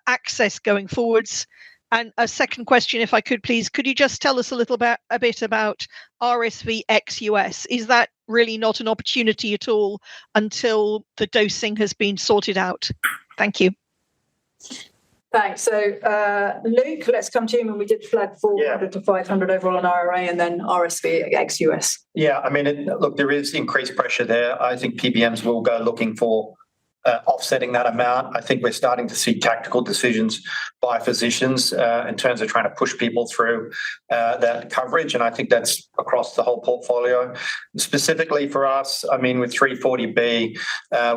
access going forwards. And a second question, if I could, please, could you just tell us a bit about RSV ex-US? Is that really not an opportunity at all until the dosing has been sorted out? Thank you. Thanks. So, Luke, let's come to you. And we did flag 400 to 500 overall on IRA, and then RSV ex-US. Look, there is increased pressure there. I think PBMs will go looking for offsetting that amount. I think we're starting to see tactical decisions by physicians in terms of trying to push people through that coverage, and I think that's across the whole portfolio. Specifically for us, with 340B,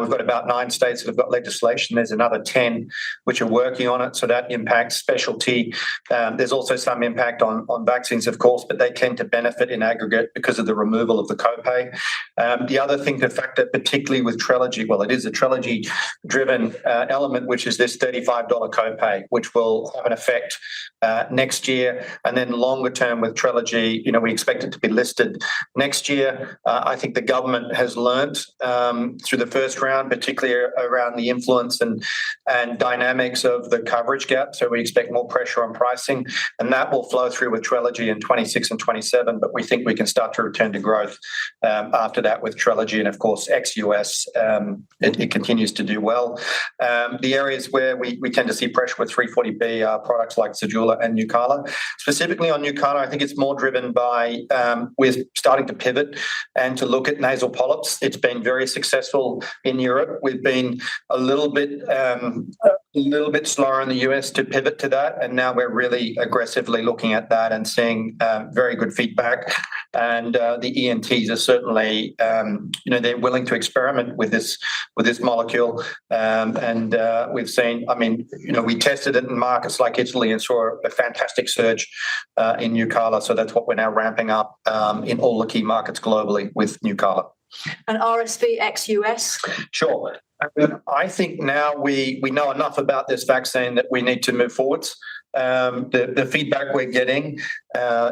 we've got about 9 states that have got legislation. There's another 10 which are working on it, so that impacts specialty. There's also some impact on vaccines, of course, but they tend to benefit in aggregate because of the removal of the copay. The other thing to factor, particularly with Trelegy, well, it is a Trelegy-driven element, which is this $35 copay, which will have an effect next year. And then longer term with Trelegy, we expect it to be listed next year. I think the government has learnt through the first round, particularly around the influence and dynamics of the coverage gap. So we expect more pressure on pricing, and that will flow through with Trelegy in 26 and 27. But we think we can start to return to growth after that with Trelegy, and of course ex-US, it continues to do well. The areas where we tend to see pressure with 340B are products like Zejula and Nucala. Specifically on Nucala, I think it's more driven by we're starting to pivot and to look at nasal polyps. It's been very successful in Europe. We've been a little bit slower in the US to pivot to that, and now we're really aggressively looking at that and seeing very good feedback. And the ENTs are certainly, they're willing to experiment with this molecule. And we've seen, we tested it in markets like Italy and saw a fantastic surge in Nucala. So that's what we're now ramping up in all the key markets globally with Nucala. And RSV ex-US? Sure. I think now we know enough about this vaccine that we need to move forwards. The feedback we're getting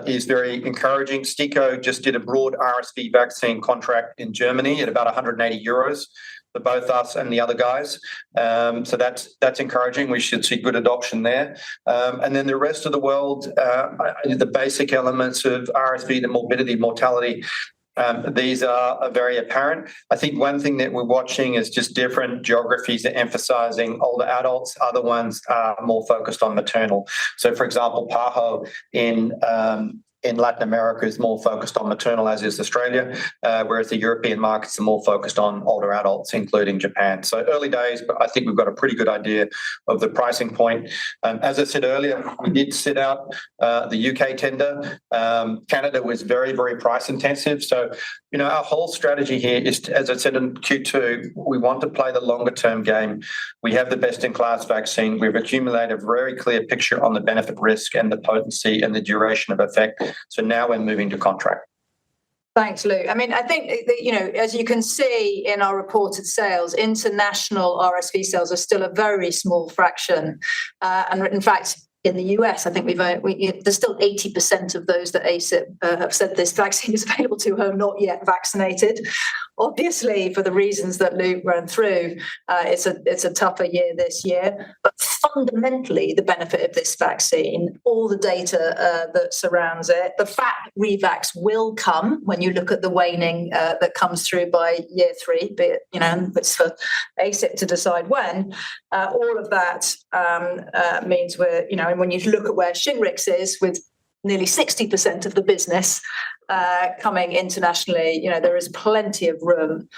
is very encouraging. STIKO just did a broad RSV vaccine contract in Germany at about 180 euros for both us and the other guys. So that's encouraging. We should see good adoption there. And then the rest of the world, the basic elements of RSV, the morbidity, mortality, these are very apparent. I think one thing that we're watching is just different geographies are emphasizing older adults. Other ones are more focused on maternal. So, for example, PAHO in Latin America is more focused on maternal, as is Australia, whereas the European markets are more focused on older adults, including Japan. So early days, but I think we've got a pretty good idea of the pricing point. As I said earlier, we did sit out the UK tender. Canada was very, very price intensive. So, our whole strategy here is, as I said in Q2, we want to play the longer term game. We have the best in class vaccine. We've accumulated a very clear picture on the benefit risk and the potency and the duration of effect. So now we're moving to contract. Thanks, Lou. I mean, I think, as you can see in our reported sales, international RSV sales are still a very small fraction. And in fact, in the US, I think there's still 80% of those that ACIP have said this vaccine is available to who are not yet vaccinated. Obviously, for the reasons that Luke ran through, it's a tougher year this year. But fundamentally, the benefit of this vaccine, all the data that surrounds it, the fact that revax will come when you look at the waning that comes through by year 3, be it, it's for ACIP to decide when, all of that means we're, and when you look at where Shingrix is with nearly 60% of the business coming internationally, there is plenty of room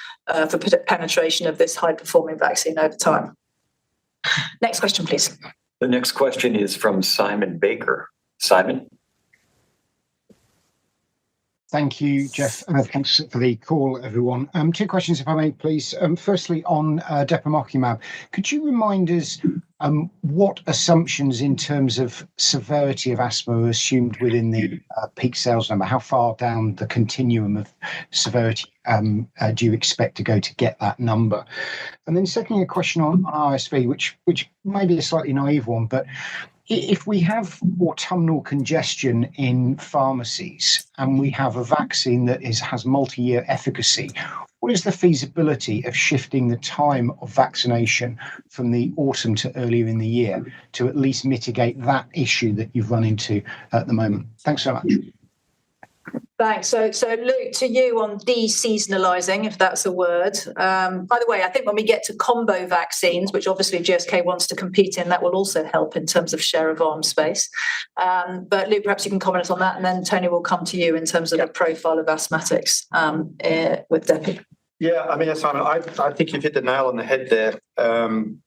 for penetration of this high-performing vaccine over time. Next question, please. The next question is from Simon Baker. Simon? Thank you, Jeff. Thanks for the call, everyone. 2 questions, if I may, please. Firstly, on depemokimab, could you remind us what assumptions in terms of severity of asthma are assumed within the peak sales number? How far down the continuum of severity do you expect to go to get that number? And then secondly, a question on RSV, which may be a slightly naive one, but if we have autumnal congestion in pharmacies and we have a vaccine that has multi-year efficacy, what is the feasibility of shifting the time of vaccination from the autumn to earlier in the year to at least mitigate that issue that you've run into at the moment? Thanks so much. Thanks. So Luke, to you on de-seasonalising, if that's a word. By the way, I think when we get to combo vaccines, which obviously GSK wants to compete in, that will also help in terms of share of arm space. But Luke, perhaps you can comment on that, and then Tony will come to you in terms of the profile of asthmatics with Depi. Yeah, I mean, Simon, I think you've hit the nail on the head there.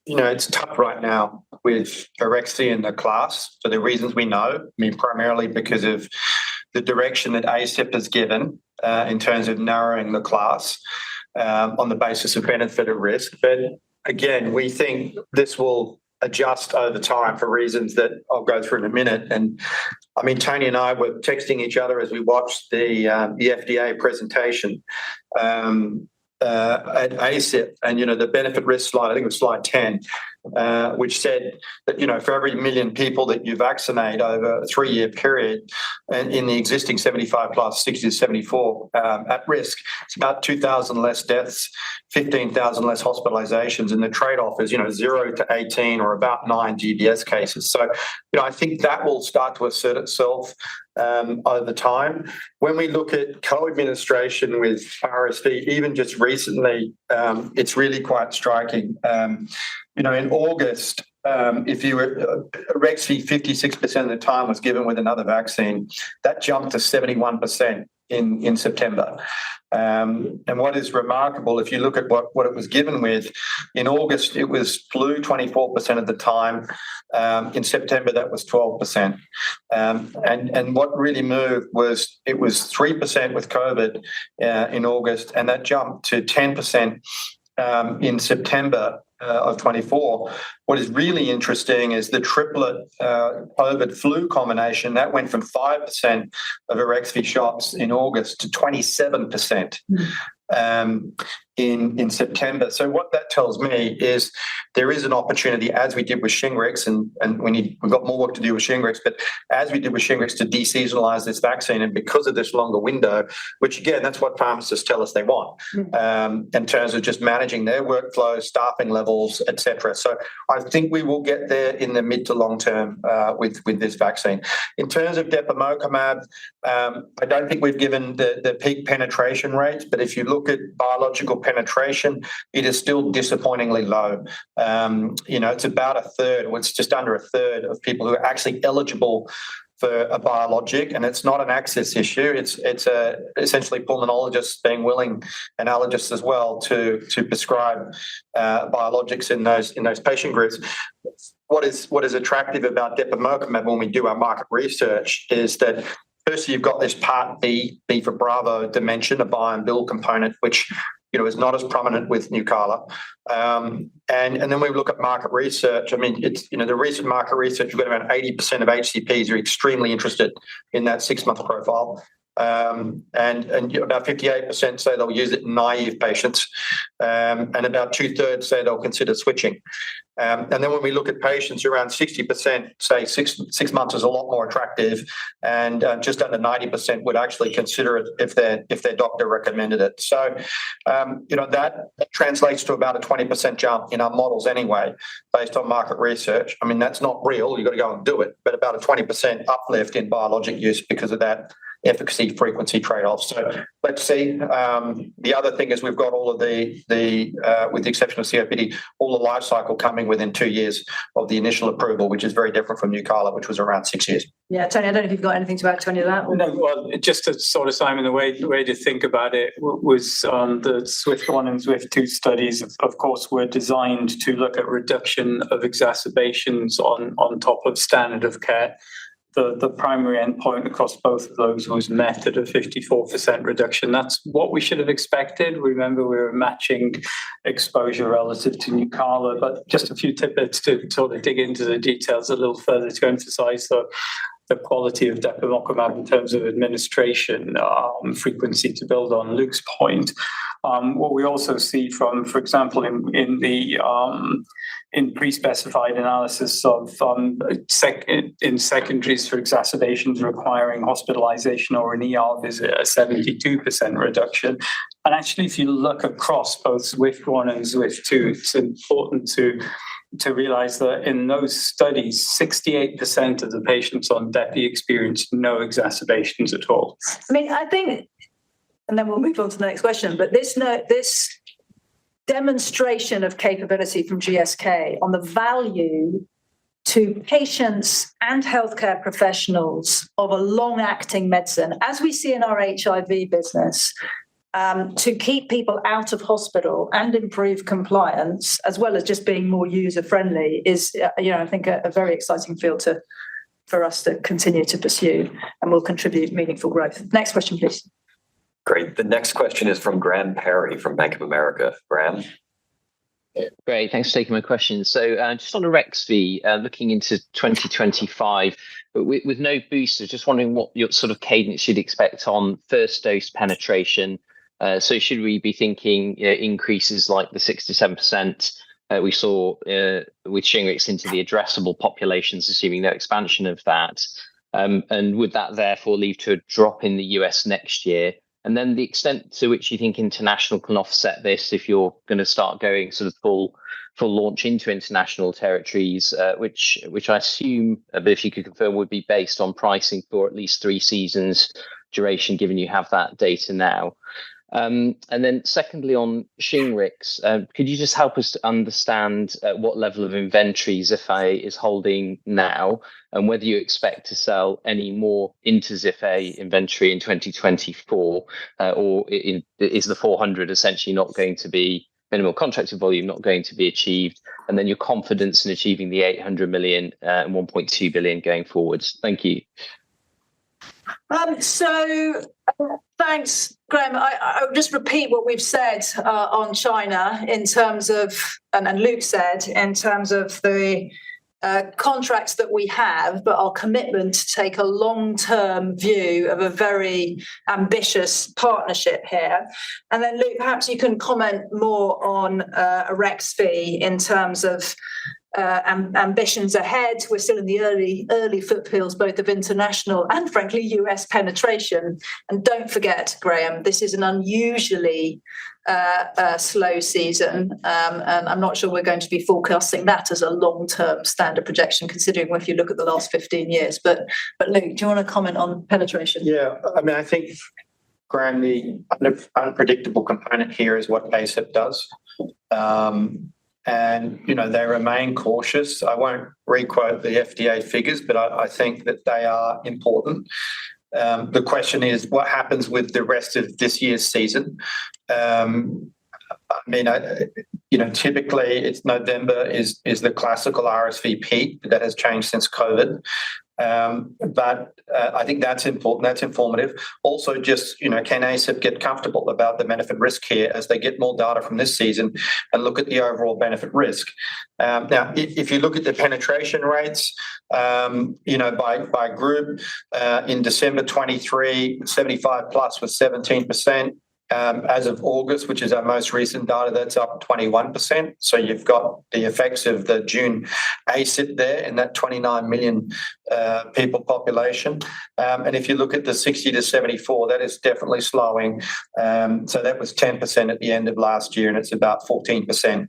It's tough right now with Arexvy in the class for the reasons we know. I mean, primarily because of the direction that ACIP has given in terms of narrowing the class on the basis of benefit of risk. But again, we think this will adjust over time for reasons that I'll go through in a minute. And I mean, Tony and I were texting each other as we watched the FDA presentation at ACIP, and the benefit risk slide, I think it was slide 10, which said that for every million people that you vaccinate over a 3-year period, and in the existing 75 plus 60 to 74 at risk, it's about 2,000 less deaths, 15,000 less hospitalizations, and the trade-off is 0 to 18 or about 9 GBS cases. So I think that will start to assert itself over time. When we look at co-administration with RSV, even just recently, it's really quite striking. In August, if you were Arexvy, 56% of the time was given with another vaccine. That jumped to 71% in September. And what is remarkable, if you look at what it was given with, in August it was flu 24% of the time. In September that was 12%. And what really moved was it was 3% with COVID in August, and that jumped to 10% in September of 24. What is really interesting is the triplet COVID flu combination that went from 5% of Arexvy shots in August to 27% in September. So what that tells me is there is an opportunity, as we did with Shingrix, and we've got more work to do with Shingrix, but as we did with Shingrix, to deseasonalize this vaccine, and because of this longer window, which again, that's what pharmacists tell us they want, in terms of just managing their workflows, staffing levels, etc. So I think we will get there in the mid to long term with this vaccine. In terms of depemokimab, I don't think we've given the peak penetration rates, but if you look at biological penetration, it is still disappointingly low. It's about a third, or it's just under a third of people who are actually eligible for a biologic, and it's not an access issue. It's essentially pulmonologists being willing, and allergists as well, to prescribe biologics in those patient groups. What is attractive about depemokimab when we do our market research is that firstly, you've got this Part B for Bravo dimension, a buy and bill component, which is not as prominent with Nucala. And then we look at market research. I mean, it's the recent market research, we've got around 80% of HCPs are extremely interested in that 6-month profile. And about 58% say they'll use it in naive patients, and about 2/3 say they'll consider switching. And then when we look at patients, around 60% say 6 months is a lot more attractive, and just under 90% would actually consider it if their doctor recommended it. So, that translates to about a 20% jump in our models anyway, based on market research. I mean, that's not real. You've got to go and do it, but about a 20% uplift in biologic use because of that efficacy frequency trade-off. So let's see. The other thing is we've got all of the with the exception of COPD, all the life cycle coming within 2 years of the initial approval, which is very different from Nucala, which was around 6 years. Yeah, Tony, I don't know if you've got anything to add to any of that. Or... No, well, just to sort of, Simon, the way to think about it was the SWIFT-1 and SWIFT-2 studies, of course, were designed to look at reduction of exacerbations on top of standard of care. The primary endpoint across both of those was met at a 54% reduction. That's what we should have expected. Remember, we were matching exposure relative to Nucala, but just a few tidbits to sort of dig into the details a little further to emphasize the quality of depemokimab in terms of administration, frequency, to build on Luke's point. What we also see from, for example, in pre-specified analysis of in secondaries for exacerbations requiring hospitalization or an ER visit, a 72% reduction. And actually, if you look across both SWIFT-1 and SWIFT-2, it's important to realize that in those studies, 68% of the patients on Depi experienced no exacerbations at all. I mean, I think, and then we'll move on to the next question, but this demonstration of capability from GSK on the value to patients and healthcare professionals of a long-acting medicine, as we see in our HIV business, to keep people out of hospital and improve compliance, as well as just being more user-friendly, is, I think, a very exciting field for us to continue to pursue, and will contribute meaningful growth. Next question, please. Great. The next question is from Graham Perry from Bank of America. Graham? Great. Thanks for taking my question. So just on Arexvy, looking into 2025, but with no boosters, just wondering what your sort of cadence you'd expect on first dose penetration. So should we be thinking increases like the 6 to 7% we saw with Shingrix into the addressable populations, assuming no expansion of that? And would that therefore lead to a drop in the US next year? And then the extent to which you think international can offset this, if you're going to start going sort of full launch into international territories, which I assume, but if you could confirm, would be based on pricing for at least 3 seasons duration, given you have that data now. And then secondly, on Shingrix, could you just help us to understand what level of inventory Zhifei is holding now, and whether you expect to sell any more into Zhifei inventory in 2024, or is the 400 essentially not going to be minimal contracted volume, not going to be achieved? And then your confidence in achieving the 800 million and 1.2 billion going forwards. Thank you. Thanks, Graham. I'll just repeat what we've said on China in terms of, and Luke said, in terms of the contracts that we have, but our commitment to take a long-term view of a very ambitious partnership here. And then, Luke, perhaps you can comment more on Arexvy in terms of ambitions ahead. We're still in the early foothills, both of international and, frankly, US penetration. And don't forget, Graham, this is an unusually slow season, and I'm not sure we're going to be forecasting that as a long-term standard projection, considering if you look at the last 15 years. But Luke, do you want to comment on penetration? Yeah, I mean, I think, Graham, the unpredictable component here is what ACIP does. And, they remain cautious. I won't re-quote the FDA figures, but I think that they are important. The question is, what happens with the rest of this year's season? Typically it's November is the classical RSV peak. That has changed since COVID. But I think that's important. That's informative. Also, just, can ACIP get comfortable about the benefit risk here as they get more data from this season and look at the overall benefit risk? Now, if you look at the penetration rates, by group, in December 23, 75 plus was 17%. As of August, which is our most recent data, that's up 21%. So you've got the effects of the June ACIP there in that 29 million people population. And if you look at the 60 to 74, that is definitely slowing. So that was 10% at the end of last year, and it's about 14%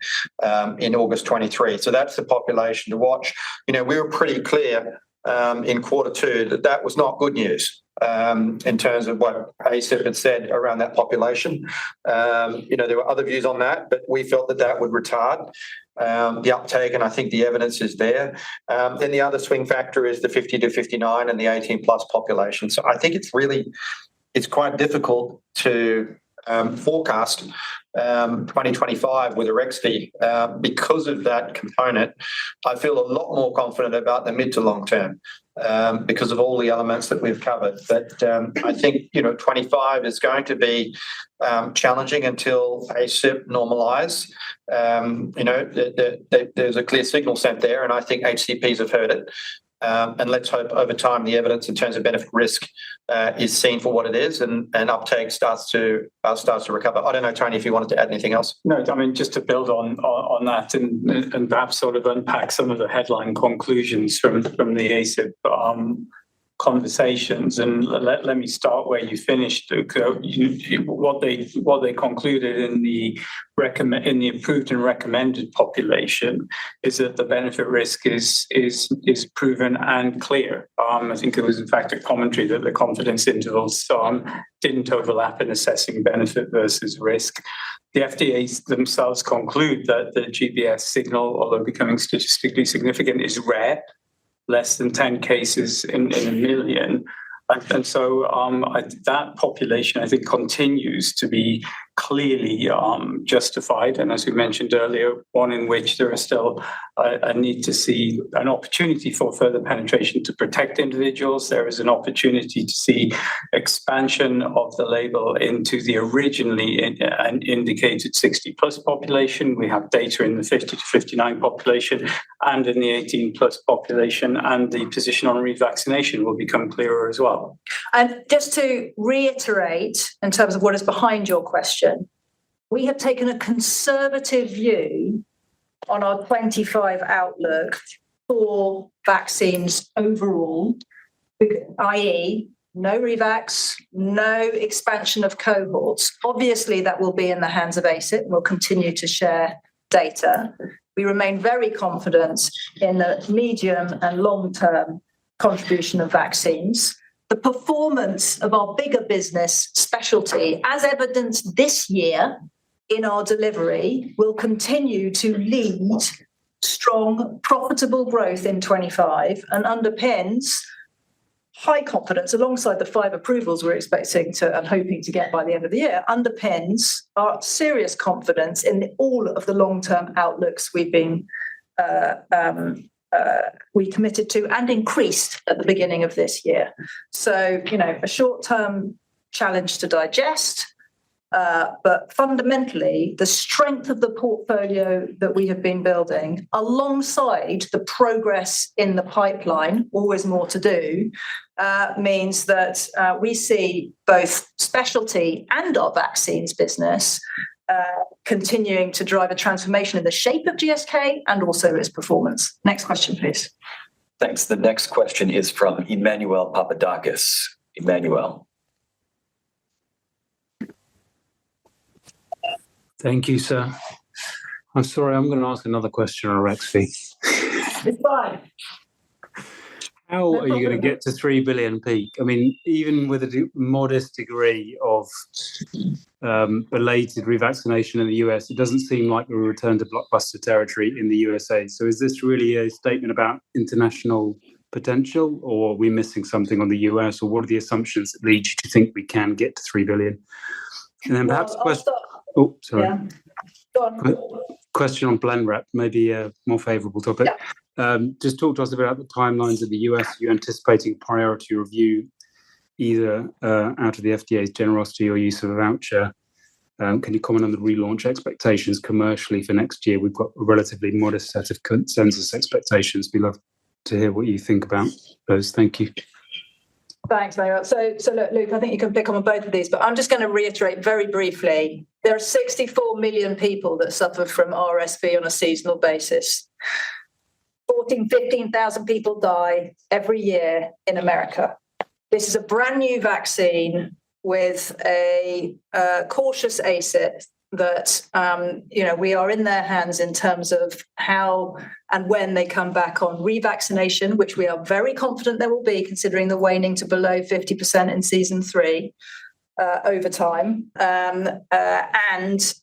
in August 23. So that's the population to watch. We were pretty clear in quarter two that was not good news. In terms of what ACIP had said around that population. There were other views on that, but we felt that would retard the uptake, and I think the evidence is there. Then the other swing factor is the 50 to 59 and the 18 plus population. So I think it's quite difficult to forecast 2025 with Arexvy because of that component. I feel a lot more confident about the mid to long term because of all the elements that we've covered. But I think 25 is going to be challenging until ACIP normalise. There's a clear signal sent there, and I think HCPs have heard it. And let's hope over time the evidence in terms of benefit risk is seen for what it is, and uptake starts to recover. I don't know, Tony, if you wanted to add anything else. No, I mean, just to build on that and perhaps sort of unpack some of the headline conclusions from the ACIP conversations, and let me start where you finished, Luke. What they concluded in the approved and recommended population is that the benefit risk is proven and clear. I think it was in fact a commentary that the confidence intervals didn't overlap in assessing benefit versus risk. The FDA themselves conclude that the GBS signal, although becoming statistically significant, is rare. Less than 10 cases in a million. And so that population, I think, continues to be clearly justified. And as we mentioned earlier, one in which there is still a need to see an opportunity for further penetration to protect individuals. There is an opportunity to see expansion of the label into the originally indicated 60 plus population. We have data in the 50 to 59 population and in the 18 plus population, and the position on revaccination will become clearer as well. And just to reiterate, in terms of what is behind your question, we have taken a conservative view on our 25 outlook for vaccines overall, i.e., no revax, no expansion of cohorts. Obviously, that will be in the hands of ACIP. We'll continue to share data. We remain very confident in the medium and long-term contribution of vaccines. The performance of our bigger business specialty, as evidenced this year in our delivery, will continue to lead strong, profitable growth in 25 and underpins high confidence, alongside the 5 approvals we're expecting to and hoping to get by the end of the year, underpins our serious confidence in all of the long-term outlooks we've been we committed to and increased at the beginning of this year. So, a short-term challenge to digest, But fundamentally, the strength of the portfolio that we have been building, alongside the progress in the pipeline, always more to do, means that we see both specialty and our vaccines business continuing to drive a transformation in the shape of GSK and also its performance. Next question, please. Thanks. The next question is from Emmanuel Papadakis. Emmanuel. Thank you, sir. I'm sorry, I'm going to ask another question on Arexvy. It's fine. How are you going to get to 3 billion peak? I mean, even with a modest degree of belated revaccination in the US, it doesn't seem like a return to blockbuster territory in the USA. So is this really a statement about international potential, or are we missing something on the US, or what are the assumptions that lead you to think we can get to 3 billion? And then perhaps Oh, sorry. Yeah. Go on. Question on Blenrep, maybe a more favourable topic. Yeah. Just talk to us about the timelines of the US. Are you anticipating priority review, either out of the FDA's generosity or use of a voucher? Can you comment on the relaunch expectations commercially for next year? We've got a relatively modest set of consensus expectations. We'd love to hear what you think about those. Thank you. Thanks, Manuel. So look, Luke, I think you can pick on both of these, but I'm just going to reiterate very briefly. There are 64 million people that suffer from RSV on a seasonal basis. 15,000 people die every year in America. This is a brand new vaccine with a cautious ACIP that we are in their hands in terms of how and when they come back on revaccination, which we are very confident there will be, considering the waning to below 50% in season 3 over time, and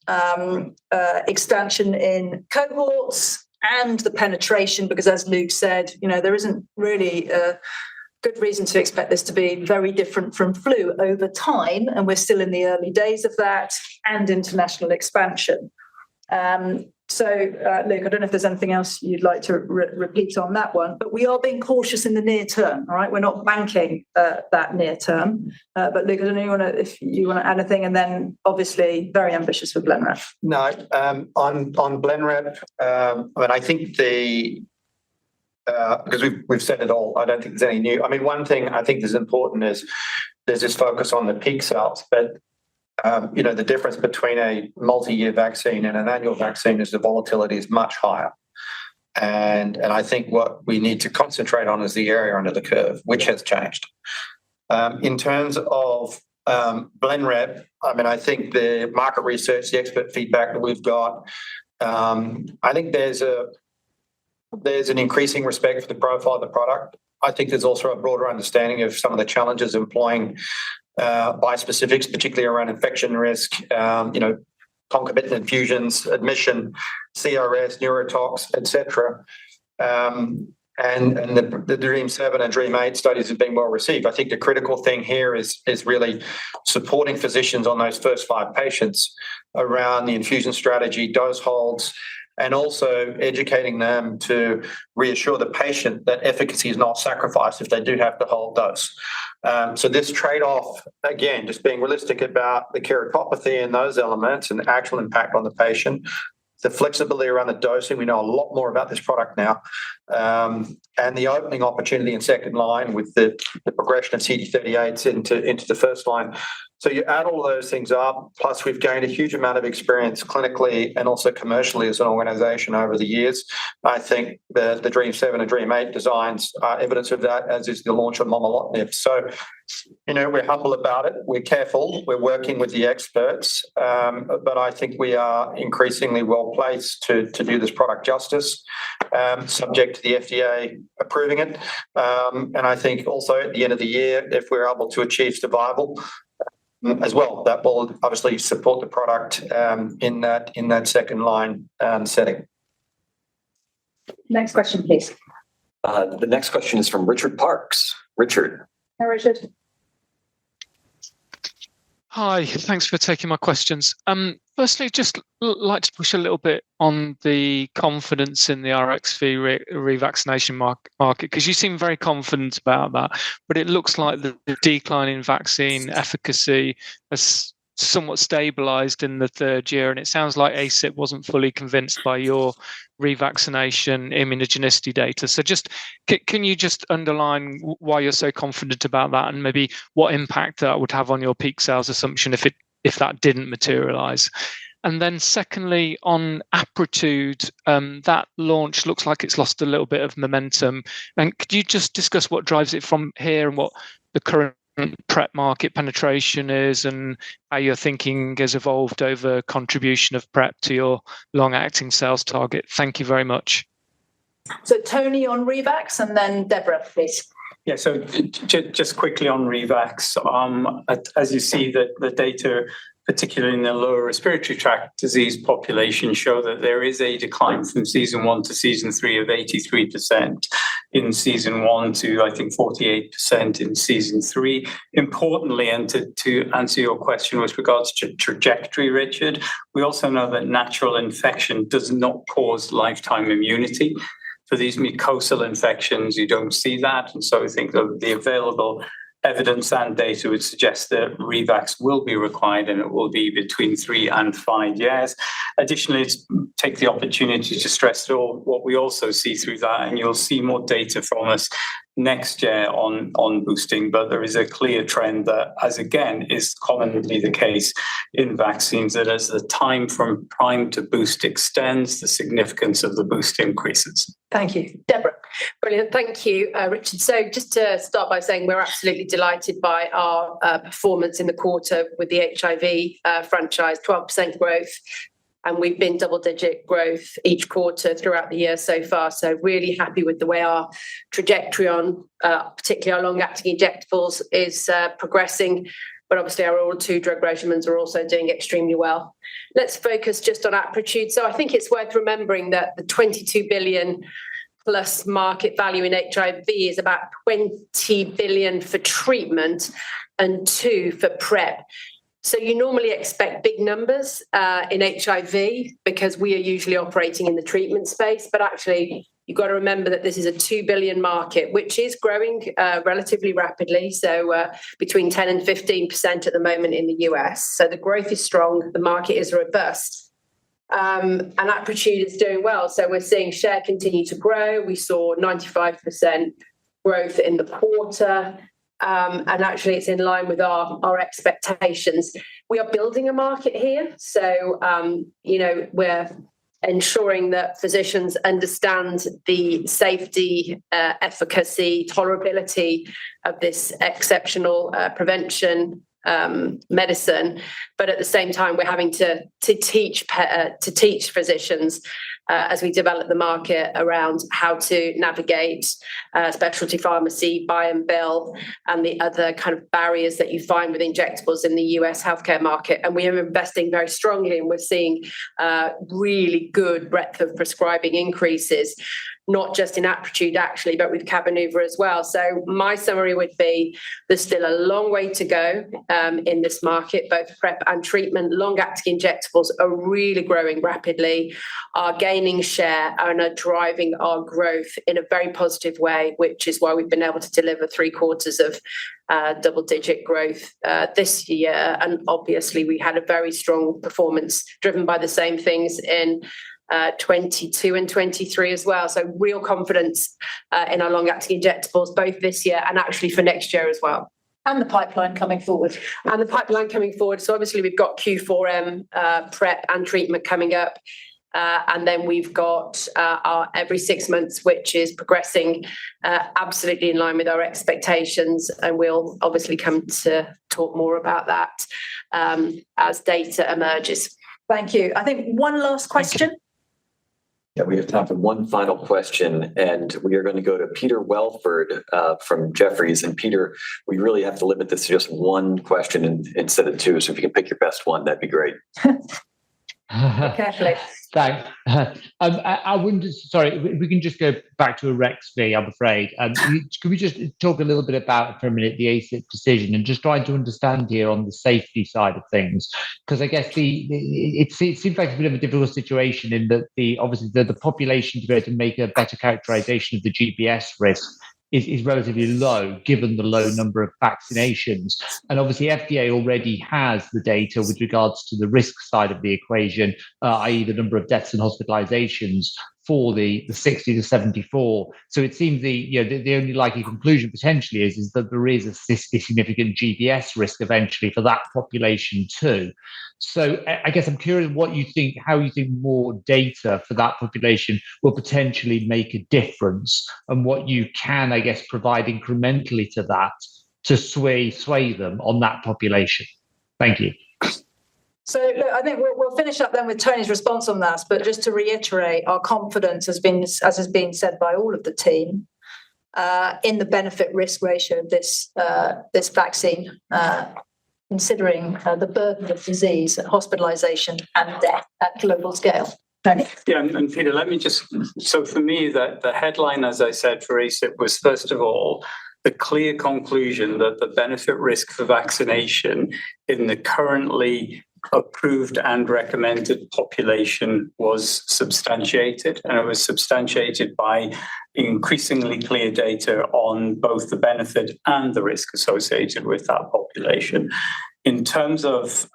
expansion in cohorts and the penetration, because as Luke said, there isn't really good reason to expect this to be very different from flu over time, and we're still in the early days of that, and international expansion. So, Luke, I don't know if there's anything else you'd like to repeat on that one, but we are being cautious in the near term, all right? We're not banking that near term. But Luke, I don't know if you want to add anything, and then obviously very ambitious for Blenrep. No, on Blenrep, I think because we've said it all, I don't think there's any new. I mean, one thing I think is important is there's this focus on the peak sales, but the difference between a multi-year vaccine and an annual vaccine is the volatility is much higher. And I think what we need to concentrate on is the area under the curve, which has changed. In terms of Blenrep, I think the market research, the expert feedback that we've got, I think there's an increasing respect for the profile of the product. I think there's also a broader understanding of some of the challenges employing bispecifics, particularly around infection risk, concomitant infusions, admission, CRS, neurotox, etc. And the Dream 7 and Dream 8 studies have been well received. I think the critical thing here is really supporting physicians on those first 5 patients around the infusion strategy, dose holds, and also educating them to reassure the patient that efficacy is not sacrificed if they do have to hold dose. So this trade-off, again, just being realistic about the keratopathy and those elements and the actual impact on the patient, the flexibility around the dosing, we know a lot more about this product now, and the opening opportunity in second line with the progression of CD38s into the first line. So you add all of those things up, plus we've gained a huge amount of experience clinically and also commercially as an organisation over the years. I think the Dream 7 and Dream 8 designs are evidence of that, as is the launch of momelotinib. So, we're humble about it. We're careful. We're working with the experts. But I think we are increasingly well placed to do this product justice, subject to the FDA approving it. And I think also at the end of the year, if we're able to achieve survival, as well, that will obviously support the product in that second line setting. Next question, please. The next question is from Richard Parks. Richard. Hi, Richard. Hi, thanks for taking my questions. Firstly, just like to push a little bit on the confidence in the RXV revaccination market, because you seem very confident about that, but it looks like the decline in vaccine efficacy has somewhat stabilized in the third year, and it sounds like ACIP wasn't fully convinced by your revaccination immunogenicity data. So just can you just underline why you're so confident about that, and maybe what impact that would have on your peak sales assumption if that didn't materialize? And then secondly, on Apretude, that launch looks like it's lost a little bit of momentum. And could you just discuss what drives it from here and what the current PrEP market penetration is, and how your thinking has evolved over contribution of PrEP to your long-acting sales target? Thank you very much. So Tony on Revax, and then Deborah, please. Yeah, so just quickly on Revax, as you see the data, particularly in the lower respiratory tract disease population, show that there is a decline from season 1 to season 3 of 83% in season 1 to, I think, 48% in season 3. Importantly, and to answer your question with regards to trajectory, Richard, we also know that natural infection does not cause lifetime immunity. For these mucosal infections, you don't see that. And so I think the available evidence and data would suggest that Revax will be required, and it will be between 3 and 5 years. Additionally, take the opportunity to stress what we also see through that, and you'll see more data from us next year on boosting, but there is a clear trend that, as again is commonly the case in vaccines, that as the time from prime to boost extends, the significance of the boost increases. Thank you. Deborah. Brilliant. Thank you, Richard. So just to start by saying we're absolutely delighted by our performance in the quarter with the HIV franchise, 12% growth. And we've been double-digit growth each quarter throughout the year so far. So really happy with the way our trajectory on particularly our long-acting injectables is progressing. But obviously our oral 2 drug regimens are also doing extremely well. Let's focus just on Apretude. So I think it's worth remembering that the 22 billion plus market value in HIV is about 20 billion for treatment and 2 for PrEP. So you normally expect big numbers in HIV because we are usually operating in the treatment space. But actually, you've got to remember that this is a 2 billion market, which is growing relatively rapidly. So between 10 and 15% at the moment in the US. So the growth is strong. The market is robust. And Apretude is doing well. So we're seeing share continue to grow. We saw 95% growth in the quarter. And actually, it's in line with our expectations. We are building a market here. So, we're ensuring that physicians understand the safety, efficacy, tolerability of this exceptional prevention medicine. But at the same time, we're having to teach physicians as we develop the market around how to navigate specialty pharmacy, buy and bill, and the other kind of barriers that you find with injectables in the US healthcare market. And we are investing very strongly, and we're seeing really good breadth of prescribing increases, not just in Apretude actually, but with Cabenuva as well. So my summary would be there's still a long way to go in this market, both PrEP and treatment. Long-acting injectables are really growing rapidly, are gaining share, and are driving our growth in a very positive way, which is why we've been able to deliver 3 quarters of double-digit growth this year. And obviously, we had a very strong performance driven by the same things in 22 and 23 as well. So real confidence in our long-acting injectables, both this year and actually for next year as well. And the pipeline coming forward. So obviously we've got Q4M PrEP and treatment coming up. And then we've got our every 6 months, which is progressing absolutely in line with our expectations. And we'll obviously come to talk more about that as data emerges. Thank you. I think one last question. Yeah, we have time for one final question, and we are going to go to Peter Welford from Jefferies. And Peter, we really have to limit this to just one question instead of 2. So if you can pick your best one, that'd be great. Carefully. Thanks. I wonder, sorry, if we can just go back to Arexvy, I'm afraid. Could we just talk a little bit about, for a minute, the ACIP decision and just trying to understand here on the safety side of things? Because I guess it seems like a bit of a difficult situation in that obviously the population to be able to make a better characterization of the GBS risk is relatively low, given the low number of vaccinations. And obviously, FDA already has the data with regards to the risk side of the equation, i.e. the number of deaths and hospitalizations for the 60 to 74. So it seems the only likely conclusion potentially is that there is a significant GBS risk eventually for that population too. So I guess I'm curious how you think more data for that population will potentially make a difference, and what you can, I guess, provide incrementally to that to sway them on that population. Thank you. So look, I think we'll finish up then with Tony's response on that. But just to reiterate, our confidence has been, as has been said by all of the team, in the benefit-risk ratio of this vaccine, considering the burden of disease, hospitalisation, and death at global scale. Tony. Yeah, and Peter, let me just. So for me, that the headline, as I said, for ACIP was first of all the clear conclusion that the benefit-risk for vaccination in the currently approved and recommended population was substantiated, and it was substantiated by increasingly clear data on both the benefit and the risk associated with that population. In terms of,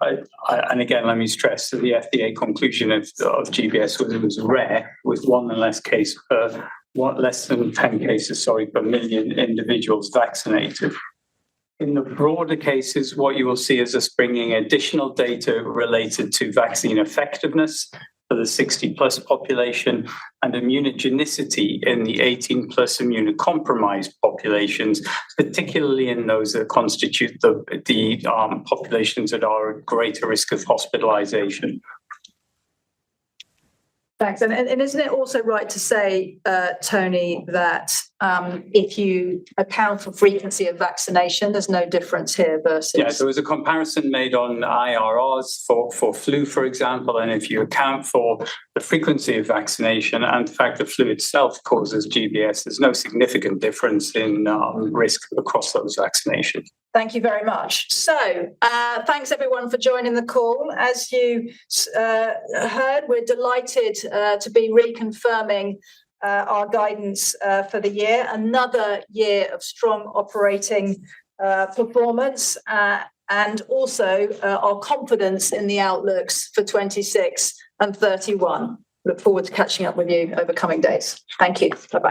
and again, let me stress that the FDA conclusion of GBS was rare, with less than 10 cases per million individuals vaccinated. In the broader cases, what you will see is us bringing additional data related to vaccine effectiveness for the 60-plus population and immunogenicity in the 18-plus immunocompromised populations, particularly in those that constitute the populations that are at greater risk of hospitalization. Thanks. And isn't it also right to say, Tony, that if you account for frequency of vaccination, there's no difference here versus... Yeah, there was a comparison made on IRRs for flu, for example, and if you account for the frequency of vaccination and the fact that flu itself causes GBS, there's no significant difference in risk across those vaccinations. Thank you very much. So thanks, everyone, for joining the call. As you heard, we're delighted to be reconfirming our guidance for the year, another year of strong operating performance, and also our confidence in the outlooks for 26 and 31. Look forward to catching up with you over coming days. Thank you. Bye-bye.